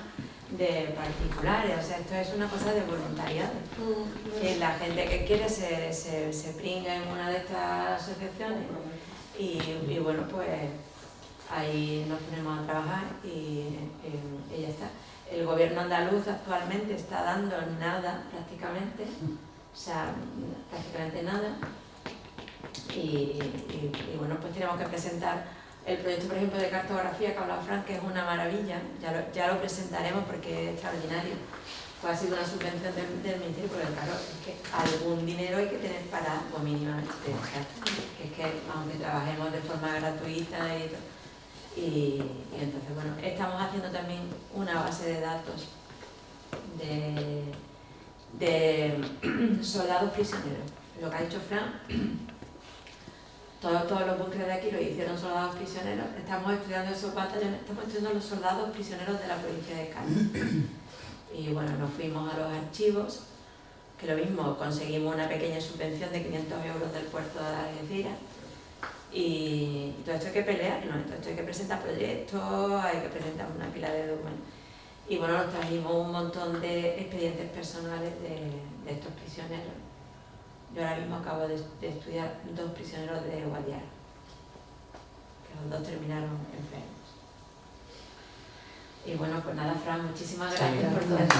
de particulares, o sea, esto es una cosa de voluntariado. La gente que quiere se pringa en una de estas asociaciones y bueno, pues ahí nos ponemos a trabajar y ya está. El gobierno andaluz actualmente está dando nada prácticamente, o sea, prácticamente nada. Y bueno, pues tenemos que presentar el proyecto, por ejemplo, de cartografía que ha hablado Fran, que es una maravilla, ya lo presentaremos porque es extraordinario. Pues ha sido una subvención del Ministerio, pero claro, es que algún dinero hay que tener para algo mínimamente, que es que aunque trabajemos de forma gratuita y entonces, bueno, estamos haciendo también una base de datos de soldados prisioneros. Lo que ha dicho Fran, todos los búnkeres de aquí lo hicieron soldados prisioneros. Estamos estudiando esos batallones, estamos estudiando los soldados prisioneros de la provincia de Cádiz. Y bueno, nos fuimos a los archivos, que lo mismo, conseguimos una pequeña subvención de 500 euros del puerto de Algeciras. Y todo esto hay que pelearlo, todo esto hay que presentar proyectos, hay que presentar una pila de documentos. Y bueno, nos trajimos un montón de expedientes personales de estos prisioneros. Yo ahora mismo acabo de estudiar 2 prisioneros de Guadiana, que los 2 terminaron enfermos. Y bueno, pues nada, Fran, muchísimas gracias por todo esto.